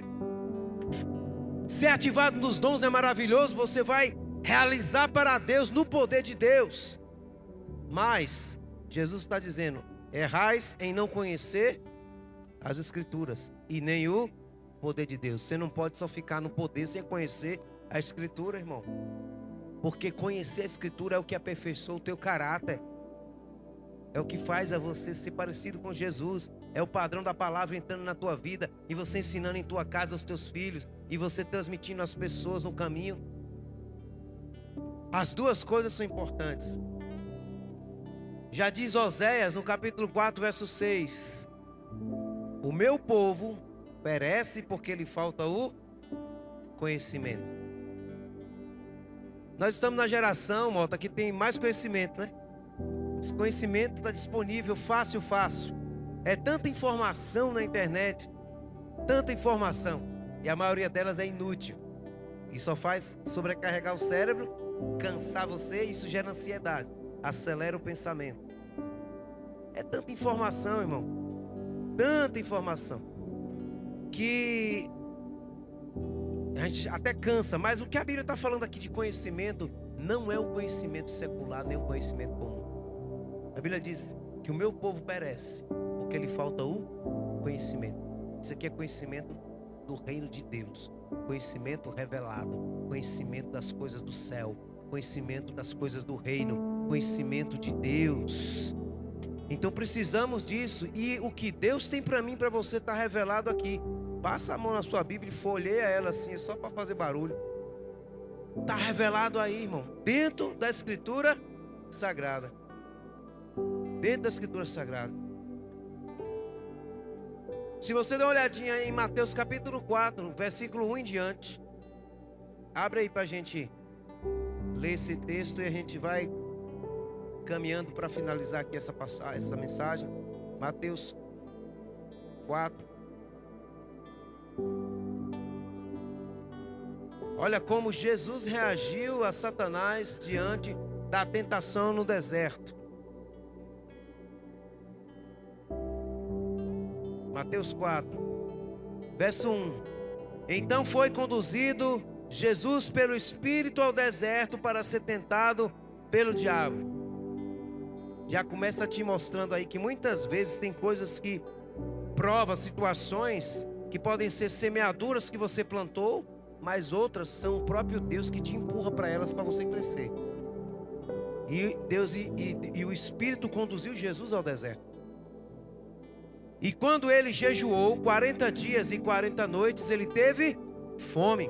Ser ativado nos dons é maravilhoso. Você vai realizar para Deus no poder de Deus. Mas Jesus está dizendo: errais em não conhecer as Escrituras e nem o poder de Deus. Você não pode só ficar no poder sem conhecer a Escritura, irmão. Porque conhecer a Escritura é o que aperfeiçoa o teu caráter. É o que faz a você ser parecido com Jesus. É o padrão da palavra entrando na tua vida e você ensinando em tua casa aos teus filhos e você transmitindo às pessoas no caminho. As duas coisas são importantes. Já diz Oséias no capítulo 4, verso 6: o meu povo perece porque lhe falta o conhecimento. Nós estamos na geração, Mota, que tem mais conhecimento, né? Esse conhecimento está disponível fácil. É tanta informação na internet, tanta informação, e a maioria delas é inútil. E só faz sobrecarregar o cérebro, cansar você, e isso gera ansiedade, acelera o pensamento. É tanta informação, irmão, tanta informação, que a gente até cansa. Mas o que a Bíblia está falando aqui de conhecimento não é o conhecimento secular, nem o conhecimento comum. A Bíblia diz que o meu povo perece porque lhe falta o conhecimento. Isso aqui é conhecimento do reino de Deus, conhecimento revelado, conhecimento das coisas do céu, conhecimento das coisas do reino, conhecimento de Deus. Então precisamos disso. E o que Deus tem para mim, para você, está revelado aqui. Passa a mão na sua Bíblia e folheia ela assim, só para fazer barulho. Está revelado aí, irmão, dentro da Escritura Sagrada. Dentro da Escritura Sagrada. Se você der uma olhadinha em Mateus capítulo 4, versículo 1 em diante, abre aí para a gente ler esse texto e a gente vai caminhando para finalizar aqui essa mensagem. Mateus 4. Olha como Jesus reagiu a Satanás diante da tentação no deserto. Mateus 4, verso 1. Então foi conduzido Jesus pelo Espírito ao deserto para ser tentado pelo diabo. Já começa te mostrando aí que muitas vezes tem coisas que prova, situações que podem ser semeaduras que você plantou, mas outras são o próprio Deus que te empurra para elas, para você crescer. E Deus e o Espírito conduziu Jesus ao deserto. E quando ele jejuou 40 dias e 40 noites, ele teve fome.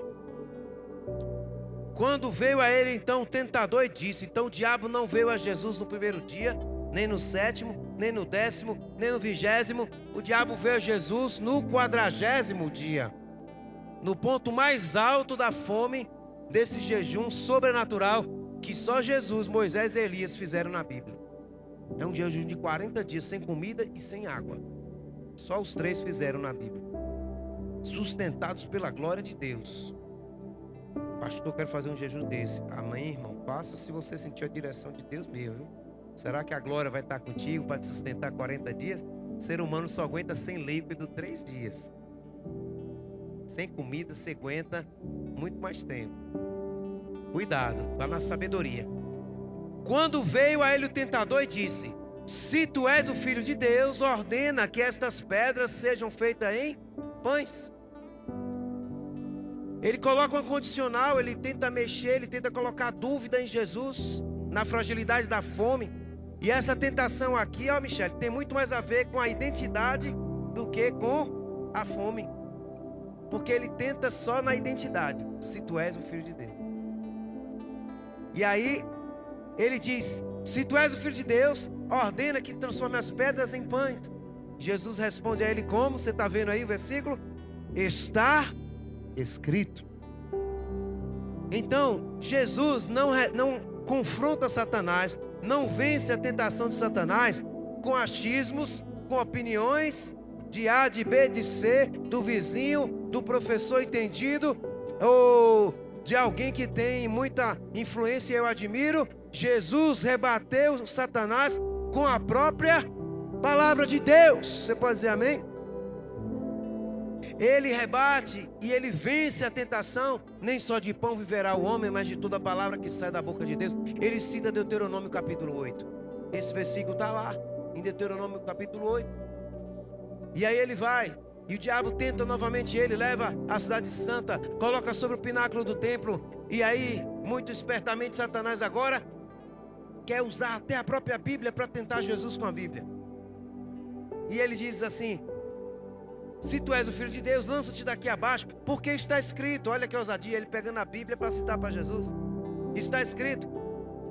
Quando veio a ele então o tentador e disse, então o diabo não veio a Jesus no primeiro dia, nem no sétimo, nem no 10º, nem no 20º. O diabo veio a Jesus no 40º dia, no ponto mais alto da fome, desse jejum sobrenatural que só Jesus, Moisés e Elias fizeram na Bíblia. É um jejum de 40 dias sem comida e sem água. Só os 3 fizeram na Bíblia, sustentados pela glória de Deus. Pastor, quero fazer um jejum desse. Amém, irmão? Faça se você sentir a direção de Deus mesmo, viu? Será que a glória vai estar contigo para te sustentar 40 dias? O ser humano só aguenta sem líquido 3 dias. Sem comida, você aguenta muito mais tempo. Cuidado, vá na sabedoria. Quando veio a ele o tentador e disse, Se tu és o Filho de Deus, ordena que estas pedras sejam feitas em pães. Ele coloca uma condicional, ele tenta mexer, ele tenta colocar dúvida em Jesus, na fragilidade da fome. E essa tentação aqui, ó, Michele, tem muito mais a ver com a identidade do que com a fome. Porque ele tenta só na identidade, se tu és o Filho de Deus. E aí, ele diz, se tu és o Filho de Deus, ordena que transforme as pedras em pães. Jesus responde a ele como? Você está vendo aí o versículo? Está escrito. Então, Jesus não confronta Satanás, não vence a tentação de Satanás com achismos, com opiniões de A, de B, de C, do vizinho, do professor entendido, ou de alguém que tem muita influência e eu admiro. Jesus rebateu Satanás com a própria palavra de Deus. Você pode dizer amém? Ele rebate e ele vence a tentação. Nem só de pão viverá o homem, mas de toda a palavra que sai da boca de Deus. Ele cita Deuteronômio capítulo 8. Esse versículo está lá, em Deuteronômio capítulo 8. E aí ele vai, e o diabo tenta novamente ele, leva a cidade santa, coloca sobre o pináculo do templo. E aí, muito espertamente, Satanás agora quer usar até a própria Bíblia para tentar Jesus com a Bíblia. E ele diz assim: se tu és o Filho de Deus, lança-te daqui abaixo, porque está escrito. Olha que ousadia, ele pegando a Bíblia para citar para Jesus. Está escrito: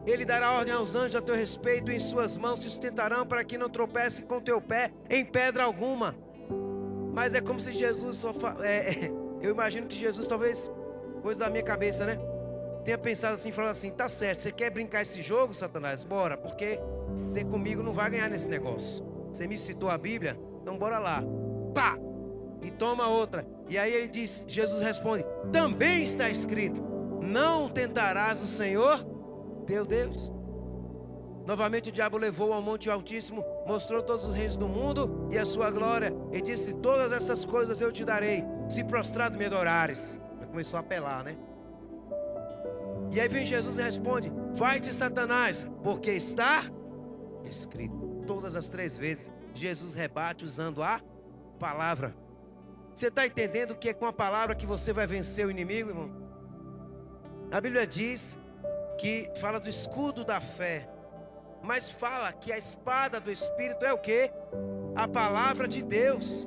ele dará ordem aos anjos a teu respeito, e em suas mãos te sustentarão para que não tropece com teu pé em pedra alguma. Mas é como se Jesus só eu imagino que Jesus, talvez, coisa da minha cabeça, né, tenha pensado assim, falando assim: tá certo, você quer brincar esse jogo, Satanás? Bora, porque você comigo não vai ganhar nesse negócio. Você me citou a Bíblia, então bora lá. Pá! E toma outra. E aí ele diz, Jesus responde: também está escrito: não tentarás o Senhor teu Deus. Novamente o diabo levou ao monte altíssimo, mostrou todos os reinos do mundo e a sua glória, e disse: todas essas coisas eu te darei, se prostrado me adorares. Já começou a apelar, né? E aí vem Jesus e responde: vai-te, Satanás, porque está escrito. Todas as 3 vezes Jesus rebate usando a palavra. Você está entendendo que é com a palavra que você vai vencer o inimigo, irmão? A Bíblia diz que fala do escudo da fé, mas fala que a espada do Espírito é o quê? A palavra de Deus.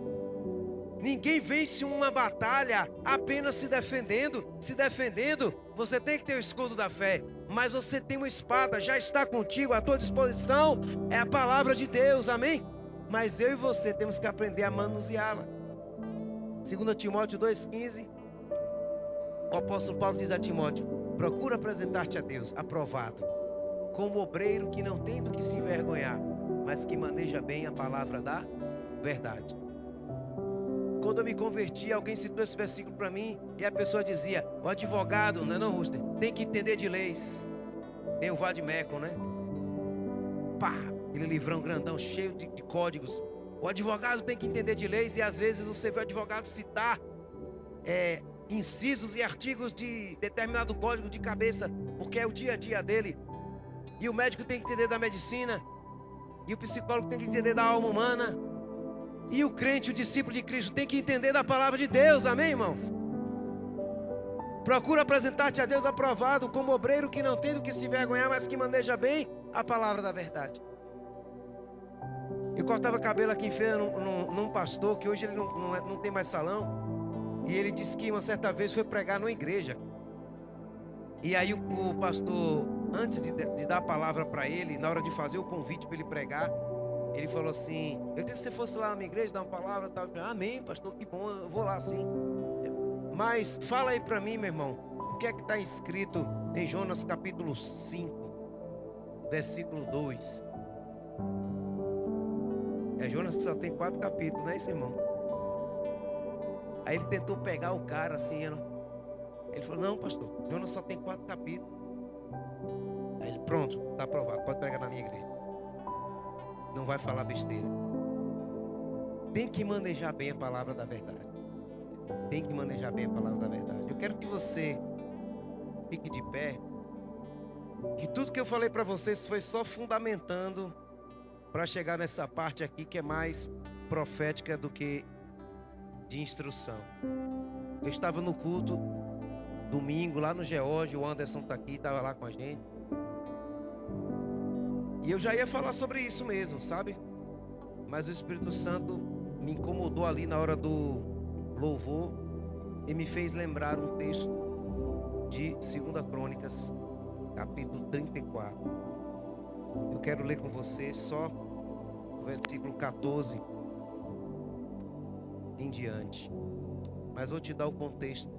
Ninguém vence uma batalha apenas se defendendo. Se defendendo, você tem que ter o escudo da fé, mas você tem uma espada, já está contigo, à tua disposição, é a palavra de Deus, amém? Mas eu e você temos que aprender a manuseá-la. 2 Timóteo 2,15, o apóstolo Paulo diz a Timóteo: procura apresentar-te a Deus aprovado, como obreiro que não tem do que se envergonhar, mas que maneja bem a palavra da verdade. Quando eu me converti, alguém citou esse versículo para mim, e a pessoa dizia: o advogado, não é não, Ruster, tem que entender de leis. Tem o Vadimeco, né? Pá, aquele livrão grandão, cheio de códigos. O advogado tem que entender de leis, e às vezes você vê o advogado citar incisos e artigos de determinado código de cabeça, porque é o dia a dia dele. E o médico tem que entender da medicina, e o psicólogo tem que entender da alma humana, e o crente, o discípulo de Cristo, tem que entender da palavra de Deus, amém, irmãos? Procura apresentar-te a Deus aprovado, como obreiro que não tem do que se envergonhar, mas que maneja bem a palavra da verdade. Eu cortava cabelo aqui em feira num pastor, que hoje ele não tem mais salão, e ele disse que uma certa vez foi pregar numa igreja. E aí o pastor, antes de dar a palavra para ele, na hora de fazer o convite para ele pregar, ele falou assim: eu queria que você fosse lá na minha igreja dar uma palavra, tal. Amém, pastor, que bom, eu vou lá sim. Mas fala aí para mim, meu irmão, o que é que está escrito em Jonas capítulo 5, versículo 2. É Jonas que só tem 4 capítulos, não é isso, irmão? Aí ele tentou pegar o cara assim, ele falou: não, pastor, Jonas só tem 4 capítulos. Aí ele: pronto, está aprovado, pode pregar na minha igreja. Não vai falar besteira. Tem que manejar bem a palavra da verdade. Tem que manejar bem a palavra da verdade. Eu quero que você fique de pé. E tudo que eu falei para vocês foi só fundamentando para chegar nessa parte aqui que é mais profética do que de instrução. Eu estava no culto domingo lá no Geórgia, o Anderson está aqui, estava lá com a gente. E eu já ia falar sobre isso mesmo, sabe? Mas o Espírito Santo me incomodou ali na hora do louvor e me fez lembrar um texto de 2 Crônicas, capítulo 34. Eu quero ler com você só o versículo 14 em diante. Mas vou te dar o contexto,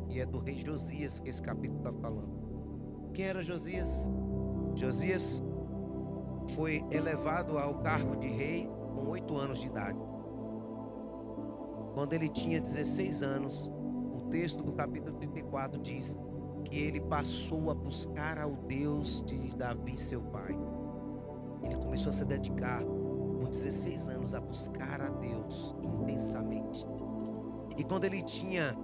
que é do rei Josias, que esse capítulo está falando. Quem era Josias? Josias foi elevado ao cargo de rei com 8 anos de idade. Quando ele tinha 16 anos, o texto do capítulo 34 diz que ele passou a buscar ao Deus de Davi, seu pai. Ele começou a se dedicar com 16 anos a buscar a Deus intensamente. E quando ele tinha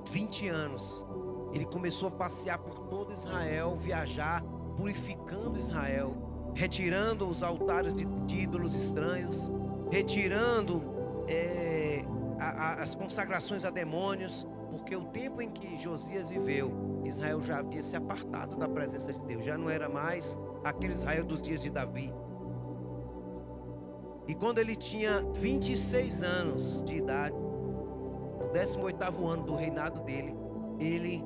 20 anos, ele começou a passear por todo Israel, viajar, purificando Israel, retirando os altares de ídolos estranhos, retirando as consagrações a demônios, porque o tempo em que Josias viveu, Israel já havia se apartado da presença de Deus, já não era mais aquele Israel dos dias de Davi. E quando ele tinha 26 anos de idade, no 18º ano do reinado dele, ele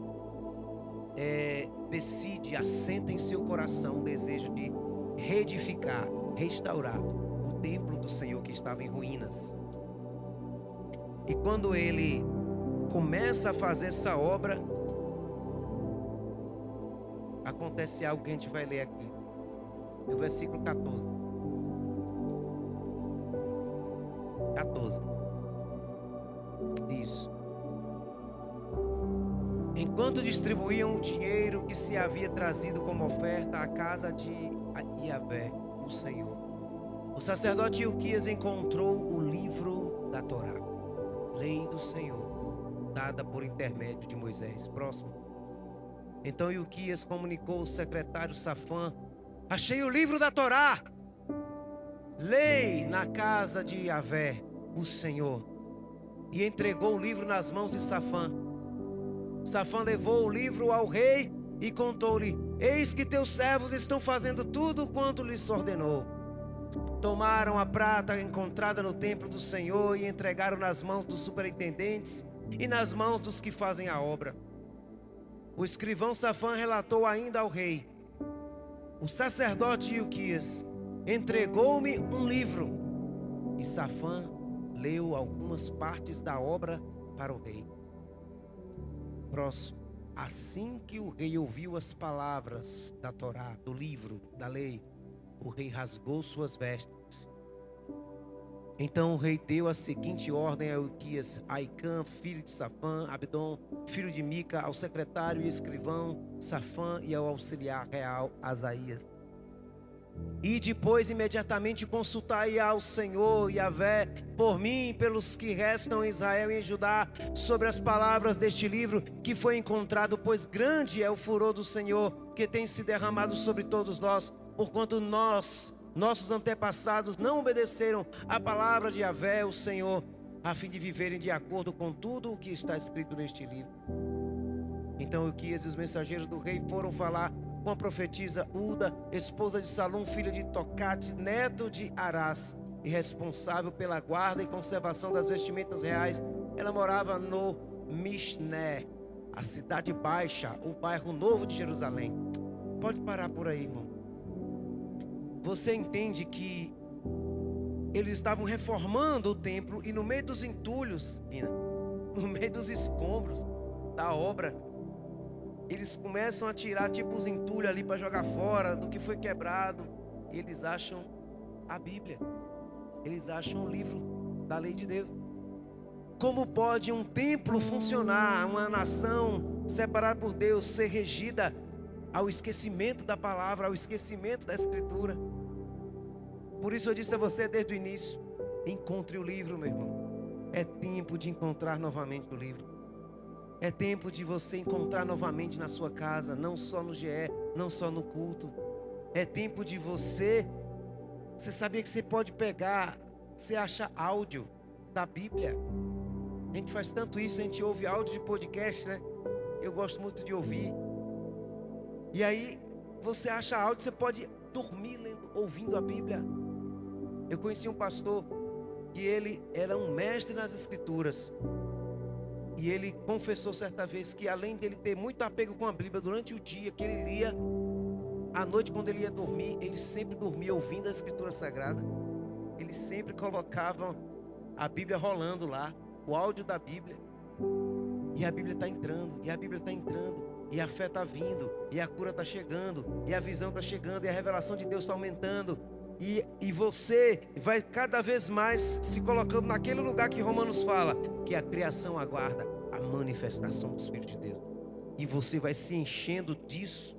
decide, assenta em seu coração o desejo de reedificar, restaurar o templo do Senhor que estava em ruínas. E quando ele começa a fazer essa obra, acontece algo que a gente vai ler aqui, no versículo 14. Isso. Enquanto distribuíam o dinheiro que se havia trazido como oferta à casa de Yahvé, o Senhor, o sacerdote Ilquias encontrou o livro da Torá, lei do Senhor, dada por intermédio de Moisés. Próximo. Então Ilquias comunicou ao secretário Safã: achei o livro da Torá, lei na casa de Yahvé, o Senhor. E entregou o livro nas mãos de Safã. Safã levou o livro ao rei e contou-lhe: eis que teus servos estão fazendo tudo quanto lhes ordenou. Tomaram a prata encontrada no templo do Senhor e entregaram nas mãos dos superintendentes e nas mãos dos que fazem a obra. O escrivão Safã relatou ainda ao rei: o sacerdote Ilquias entregou-me um livro. E Safã leu algumas partes da obra para o rei. Próximo. Assim que o rei ouviu as palavras da Torá, do livro, da lei, o rei rasgou suas vestes. Então o rei deu a seguinte ordem a Ilquias, a Aicã, filho de Safã, Abdon, filho de Mica, ao secretário e escrivão Safã e ao auxiliar real Asaías: e depois imediatamente consultai ao Senhor Yahvé por mim e pelos que restam em Israel e em Judá sobre as palavras deste livro que foi encontrado, pois grande é o furor do Senhor que tem se derramado sobre todos nós, porquanto nossos antepassados não obedeceram à palavra de Yahvé, o Senhor, a fim de viverem de acordo com tudo o que está escrito neste livro. Então Ilquias e os mensageiros do rei foram falar com a profetisa Uda, esposa de Salum, filha de Tocate, neto de Arás, e responsável pela guarda e conservação das vestimentas reais. Ela morava no Mishné, a cidade baixa, o bairro novo de Jerusalém. Pode parar por aí, irmão. Você entende que eles estavam reformando o templo e no meio dos entulhos, no meio dos escombros da obra, eles começam a tirar tipo os entulhos ali para jogar fora do que foi quebrado. E eles acham a Bíblia. Eles acham o livro da lei de Deus. Como pode um templo funcionar, uma nação separada por Deus ser regida ao esquecimento da palavra, ao esquecimento da Escritura? Por isso eu disse a você desde o início: encontre o livro, meu irmão. É tempo de encontrar novamente o livro. É tempo de você encontrar novamente na sua casa, não só no GE, não só no culto. É tempo de você. Você sabia que você pode pegar, você acha áudio da Bíblia? A gente faz tanto isso, a gente ouve áudio de podcast, né? Eu gosto muito de ouvir. E aí, você acha áudio, você pode dormir ouvindo a Bíblia. Eu conheci um pastor que ele era um mestre nas Escrituras. E ele confessou certa vez que além dele ter muito apego com a Bíblia durante o dia que ele lia, à noite quando ele ia dormir, ele sempre dormia ouvindo a Escritura Sagrada. Ele sempre colocava a Bíblia rolando lá, o áudio da Bíblia. E a Bíblia está entrando, e a Bíblia está entrando, e a fé está vindo, e a cura está chegando, e a visão está chegando, e a revelação de Deus está aumentando. E você vai cada vez mais se colocando naquele lugar que Romanos fala, que a criação aguarda a manifestação do Espírito de Deus. E você vai se enchendo disso.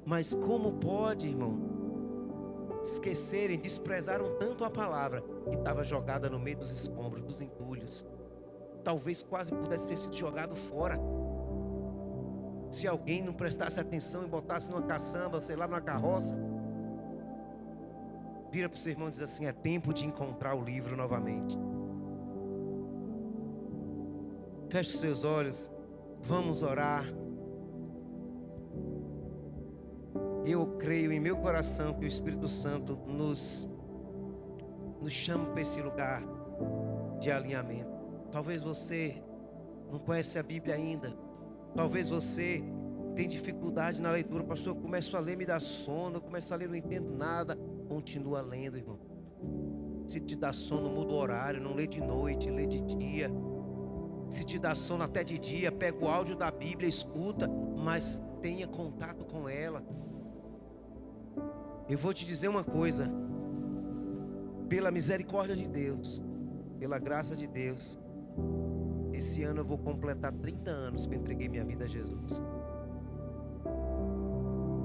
Mas como pode, irmão, esquecerem, desprezaram tanto a palavra que estava jogada no meio dos escombros, dos entulhos. Talvez quase pudesse ter sido jogado fora. Se alguém não prestasse atenção e botasse numa caçamba, sei lá, numa carroça. Vira para o seu irmão e diz assim: é tempo de encontrar o livro novamente. Feche os seus olhos, vamos orar. Eu creio em meu coração que o Espírito Santo nos chama para esse lugar de alinhamento. Talvez você não conhece a Bíblia ainda. Talvez você tem dificuldade na leitura. Pastor, eu começo a ler, me dá sono. Eu começo a ler, não entendo nada. Continua lendo, irmão. Se te dá sono, muda o horário. Não lê de noite, lê de dia. Se te dá sono até de dia, pega o áudio da Bíblia, escuta, mas tenha contato com ela. Eu vou te dizer uma coisa. Pela misericórdia de Deus, pela graça de Deus, esse ano eu vou completar 30 anos que eu entreguei minha vida a Jesus.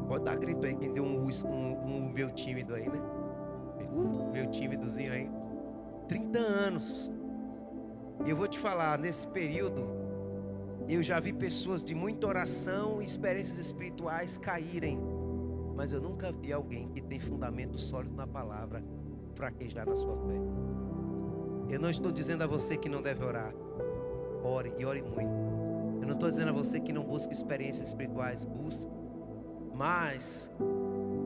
Pode dar grito aí, quem deu um meu tímido aí, né? Meu tímidozinho aí. 30 anos. E eu vou te falar, nesse período, eu já vi pessoas de muita oração e experiências espirituais caírem. Mas eu nunca vi alguém que tem fundamento sólido na palavra fraquejar na sua fé. Eu não estou dizendo a você que não deve orar. Ore e ore muito. Eu não estou dizendo a você que não busque experiências espirituais. Busque. Mas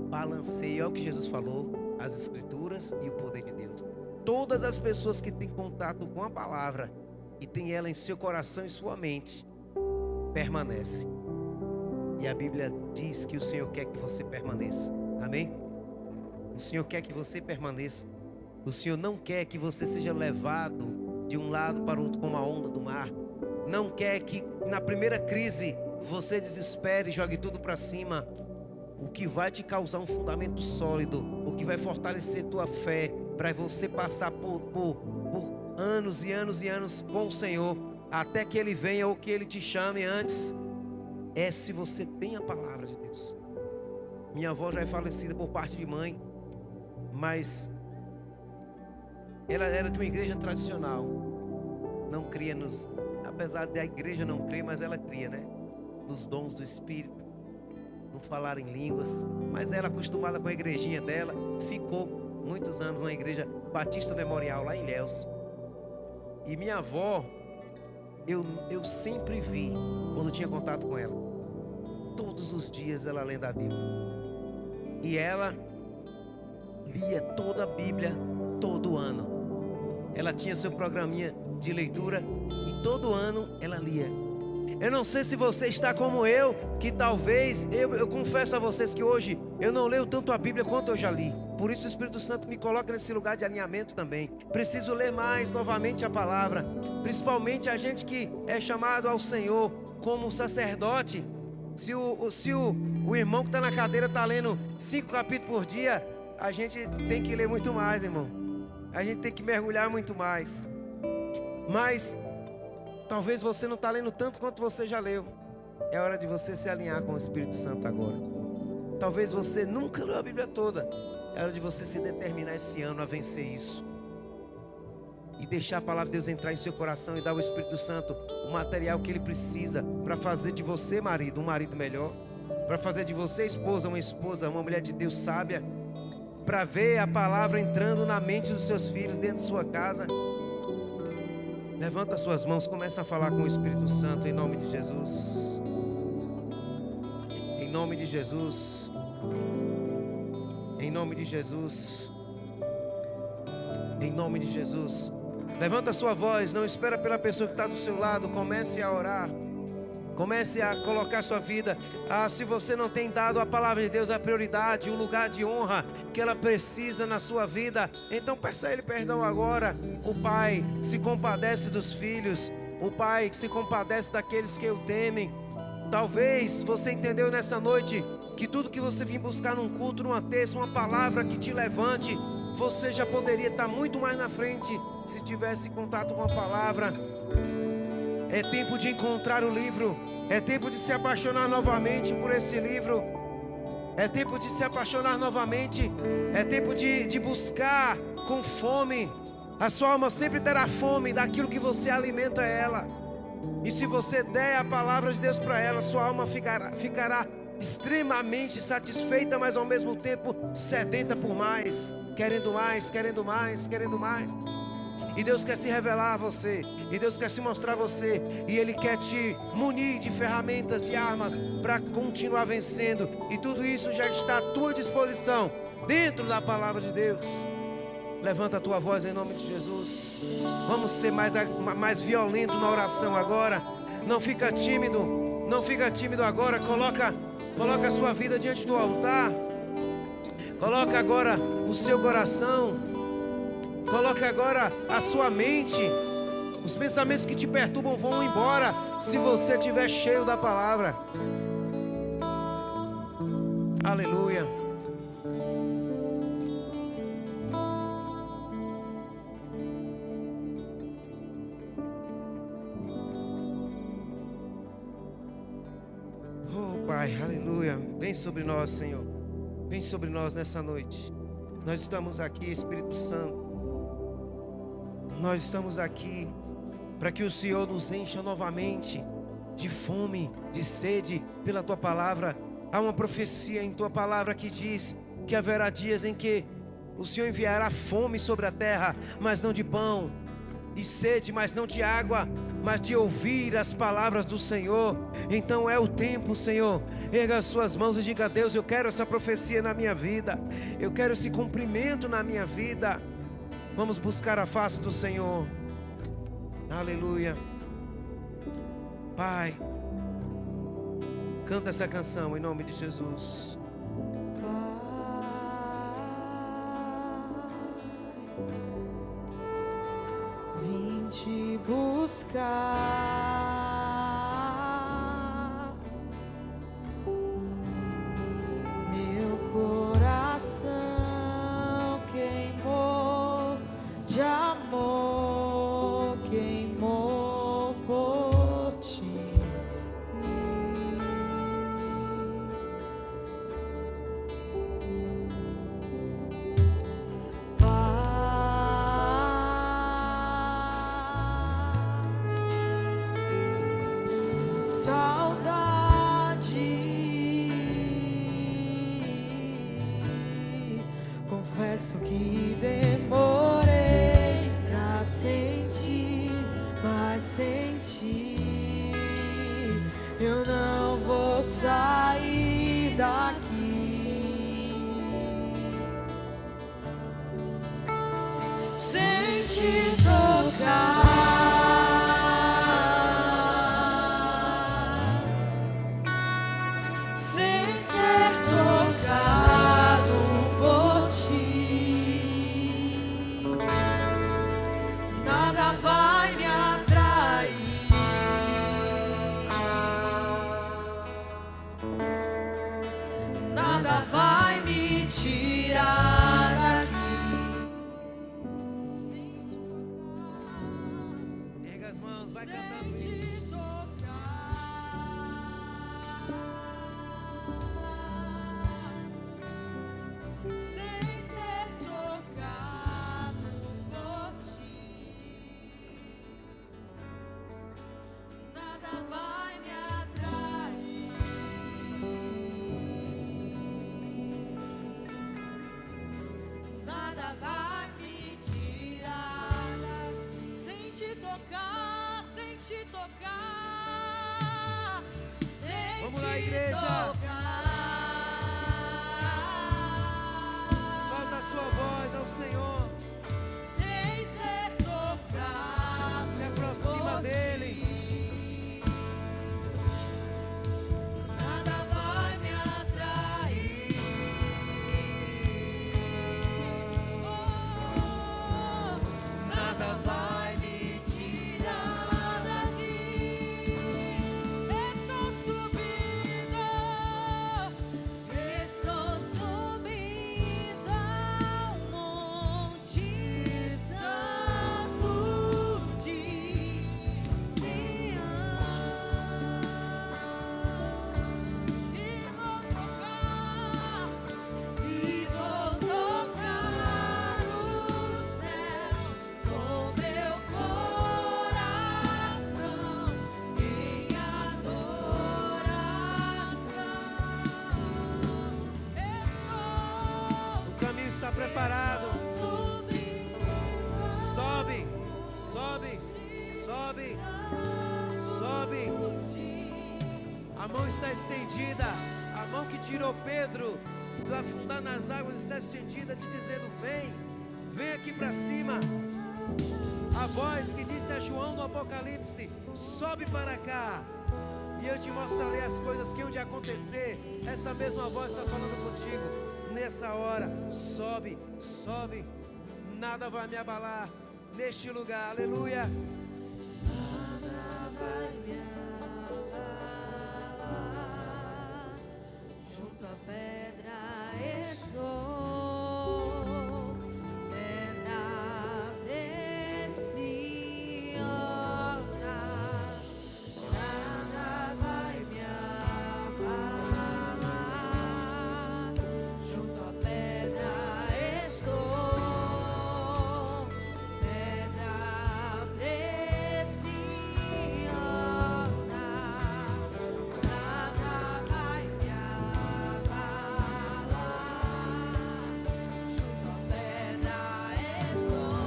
balanceie, é o que Jesus falou, as Escrituras e o poder de Deus. Todas as pessoas que têm contato com a palavra e têm ela em seu coração e sua mente, permanecem. E a Bíblia diz que o Senhor quer que você permaneça. Amém? O Senhor quer que você permaneça. O Senhor não quer que você seja levado de um lado para o outro como a onda do mar. Não quer que na primeira crise você desespere e jogue tudo para cima. O que vai te causar um fundamento sólido, o que vai fortalecer tua fé para você passar por anos e anos e anos com o Senhor, até que Ele venha ou que Ele te chame antes, é se você tem a palavra de Deus. Minha avó já é falecida por parte de mãe, mas ela era de uma igreja tradicional. Não cria nos... Apesar da igreja não crer, mas ela cria, né? Nos dons do Espírito. Não falar em línguas. Mas ela, acostumada com a igrejinha dela, ficou muitos anos na igreja Batista Memorial, lá em Ilhéus. E minha avó, eu sempre vi, quando tinha contato com ela, todos os dias ela lendo a Bíblia. E ela lia toda a Bíblia, todo ano. Ela tinha seu programinha de leitura e todo ano ela lia. Eu não sei se você está como eu, que talvez, eu confesso a vocês que hoje eu não leio tanto a Bíblia quanto eu já li. Por isso o Espírito Santo me coloca nesse lugar de alinhamento também. Preciso ler mais novamente a palavra. Principalmente a gente que é chamado ao Senhor como sacerdote. Se o irmão que está na cadeira está lendo 5 capítulos por dia, a gente tem que ler muito mais, irmão. A gente tem que mergulhar muito mais. Mas talvez você não está lendo tanto quanto você já leu. É hora de você se alinhar com o Espírito Santo agora. Talvez você nunca leu a Bíblia toda. É hora de você se determinar esse ano a vencer isso. E deixar a palavra de Deus entrar em seu coração e dar ao Espírito Santo o material que ele precisa para fazer de você, marido, um marido melhor. para fazer de você esposa, uma mulher de Deus sábia, para ver a palavra entrando na mente dos seus filhos dentro de sua casa. Levanta suas mãos, começa a falar com o Espírito Santo em nome de Jesus. Em nome de Jesus. Em nome de Jesus. Em nome de Jesus. Levanta a sua voz, não espera pela pessoa que está do seu lado. Comece a orar. Comece a colocar sua vida. Se você não tem dado a palavra de Deus a prioridade, o lugar de honra que ela precisa na sua vida, então peça a Ele perdão agora. O Pai se compadece dos filhos. O Pai se compadece daqueles que o temem. Talvez você entendeu nessa noite que tudo que você vem buscar num culto, numa terça, uma palavra que te levante, você já poderia estar muito mais na frente se tivesse contato com a palavra. É tempo de encontrar o livro. É tempo de se apaixonar novamente por esse livro. É tempo de se apaixonar novamente. É tempo de buscar com fome. A sua alma sempre terá fome daquilo que você alimenta ela. E se você der a palavra de Deus para ela, sua alma ficará extremamente satisfeita, mas ao mesmo tempo sedenta por mais, querendo mais, querendo mais, querendo mais. E Deus quer se revelar a você, e Deus quer se mostrar a você, e Ele quer te munir de ferramentas, de armas, para continuar vencendo. E tudo isso já está à tua disposição, dentro da palavra de Deus. Levanta a tua voz em nome de Jesus. Vamos ser mais violento na oração agora. Não fica tímido, não fica tímido agora. Coloca a sua vida diante do altar. Coloca agora o seu coração. Coloca agora a sua mente. Os pensamentos que te perturbam vão embora se você estiver cheio da palavra. Aleluia. Oh Pai, aleluia. Vem sobre nós, Senhor. Vem sobre nós nessa noite. Nós estamos aqui, Espírito Santo. Nós estamos aqui para que o Senhor nos encha novamente de fome, de sede pela Tua palavra. Há uma profecia em Tua palavra que diz que haverá dias em que o Senhor enviará fome sobre a terra, mas não de pão, e sede, mas não de água, mas de ouvir as palavras do Senhor. Então é o tempo, Senhor. Erga as suas mãos e diga a Deus: eu quero essa profecia na minha vida, eu quero esse cumprimento na minha vida. Vamos buscar a face do Senhor. Aleluia. Pai, canta essa canção em nome de Jesus. Vim te buscar, meu coração queimou de amor, queimou por ti. Confesso que demorei pra sentir, mas senti. Eu não vou sair daqui sem te tocar, sem ser tocado por ti. Nada vai me atrair, nada vai me tirar daqui sem te tocar. Erga as mãos, vai cantando Sem te isso. sem ser tocado por ti, nada vai me atrair. tocar, sem te tocar, sem Vamos te lá, igreja. tocar. Solta a sua voz ao Senhor. Sem ser tocado, Se aproxima por dele. ti, nada vai me atrair. Oh, nada vai me tirar daqui. Estou subindo ao Monte Santo de Sião e vou tocar o céu com meu coração em adoração. O caminho está preparado. Sobe, sobe, sobe, sobe. A mão está estendida. A mão que tirou Pedro do afundar nas águas está estendida, te dizendo: vem, vem aqui para cima. A voz que disse a João no Apocalipse: sobe para cá, e eu te mostrarei as coisas que hão de acontecer. Essa mesma voz está falando contigo nessa hora. Sobe, sobe. Nada vai me abalar neste lugar. Aleluia. Nada vai me abalar. Junto à pedra estou, pedra preciosa. Nada vai me abalar. Junto à pedra estou, pedra preciosa. Nada vai me abalar. Junto à pedra estou,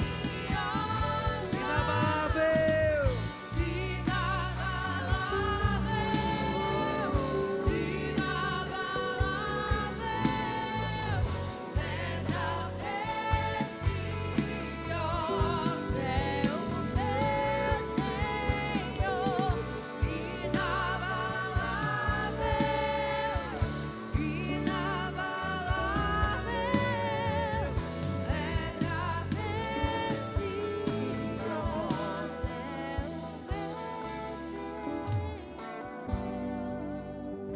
pedra preciosa. Inabalável. Inabalável, inabalável, pedra preciosa é o meu Senhor. Inabalável, inabalável, pedra preciosa é o meu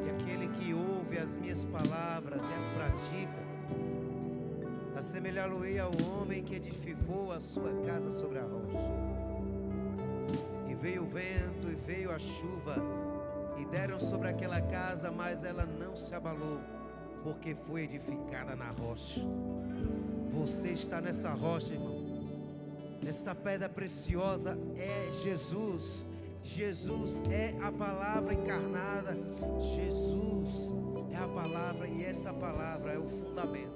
E aquele que ouve as minhas palavras e as pratica, assemelhá-lo-ei ao homem que edificou a sua casa sobre a rocha. E veio o vento e veio a chuva, e deram sobre aquela casa, mas ela não se abalou, porque foi edificada na rocha. Você está nessa rocha, irmão. Esta pedra preciosa é Jesus. Jesus é a palavra encarnada. Jesus é a palavra, e essa palavra é o fundamento.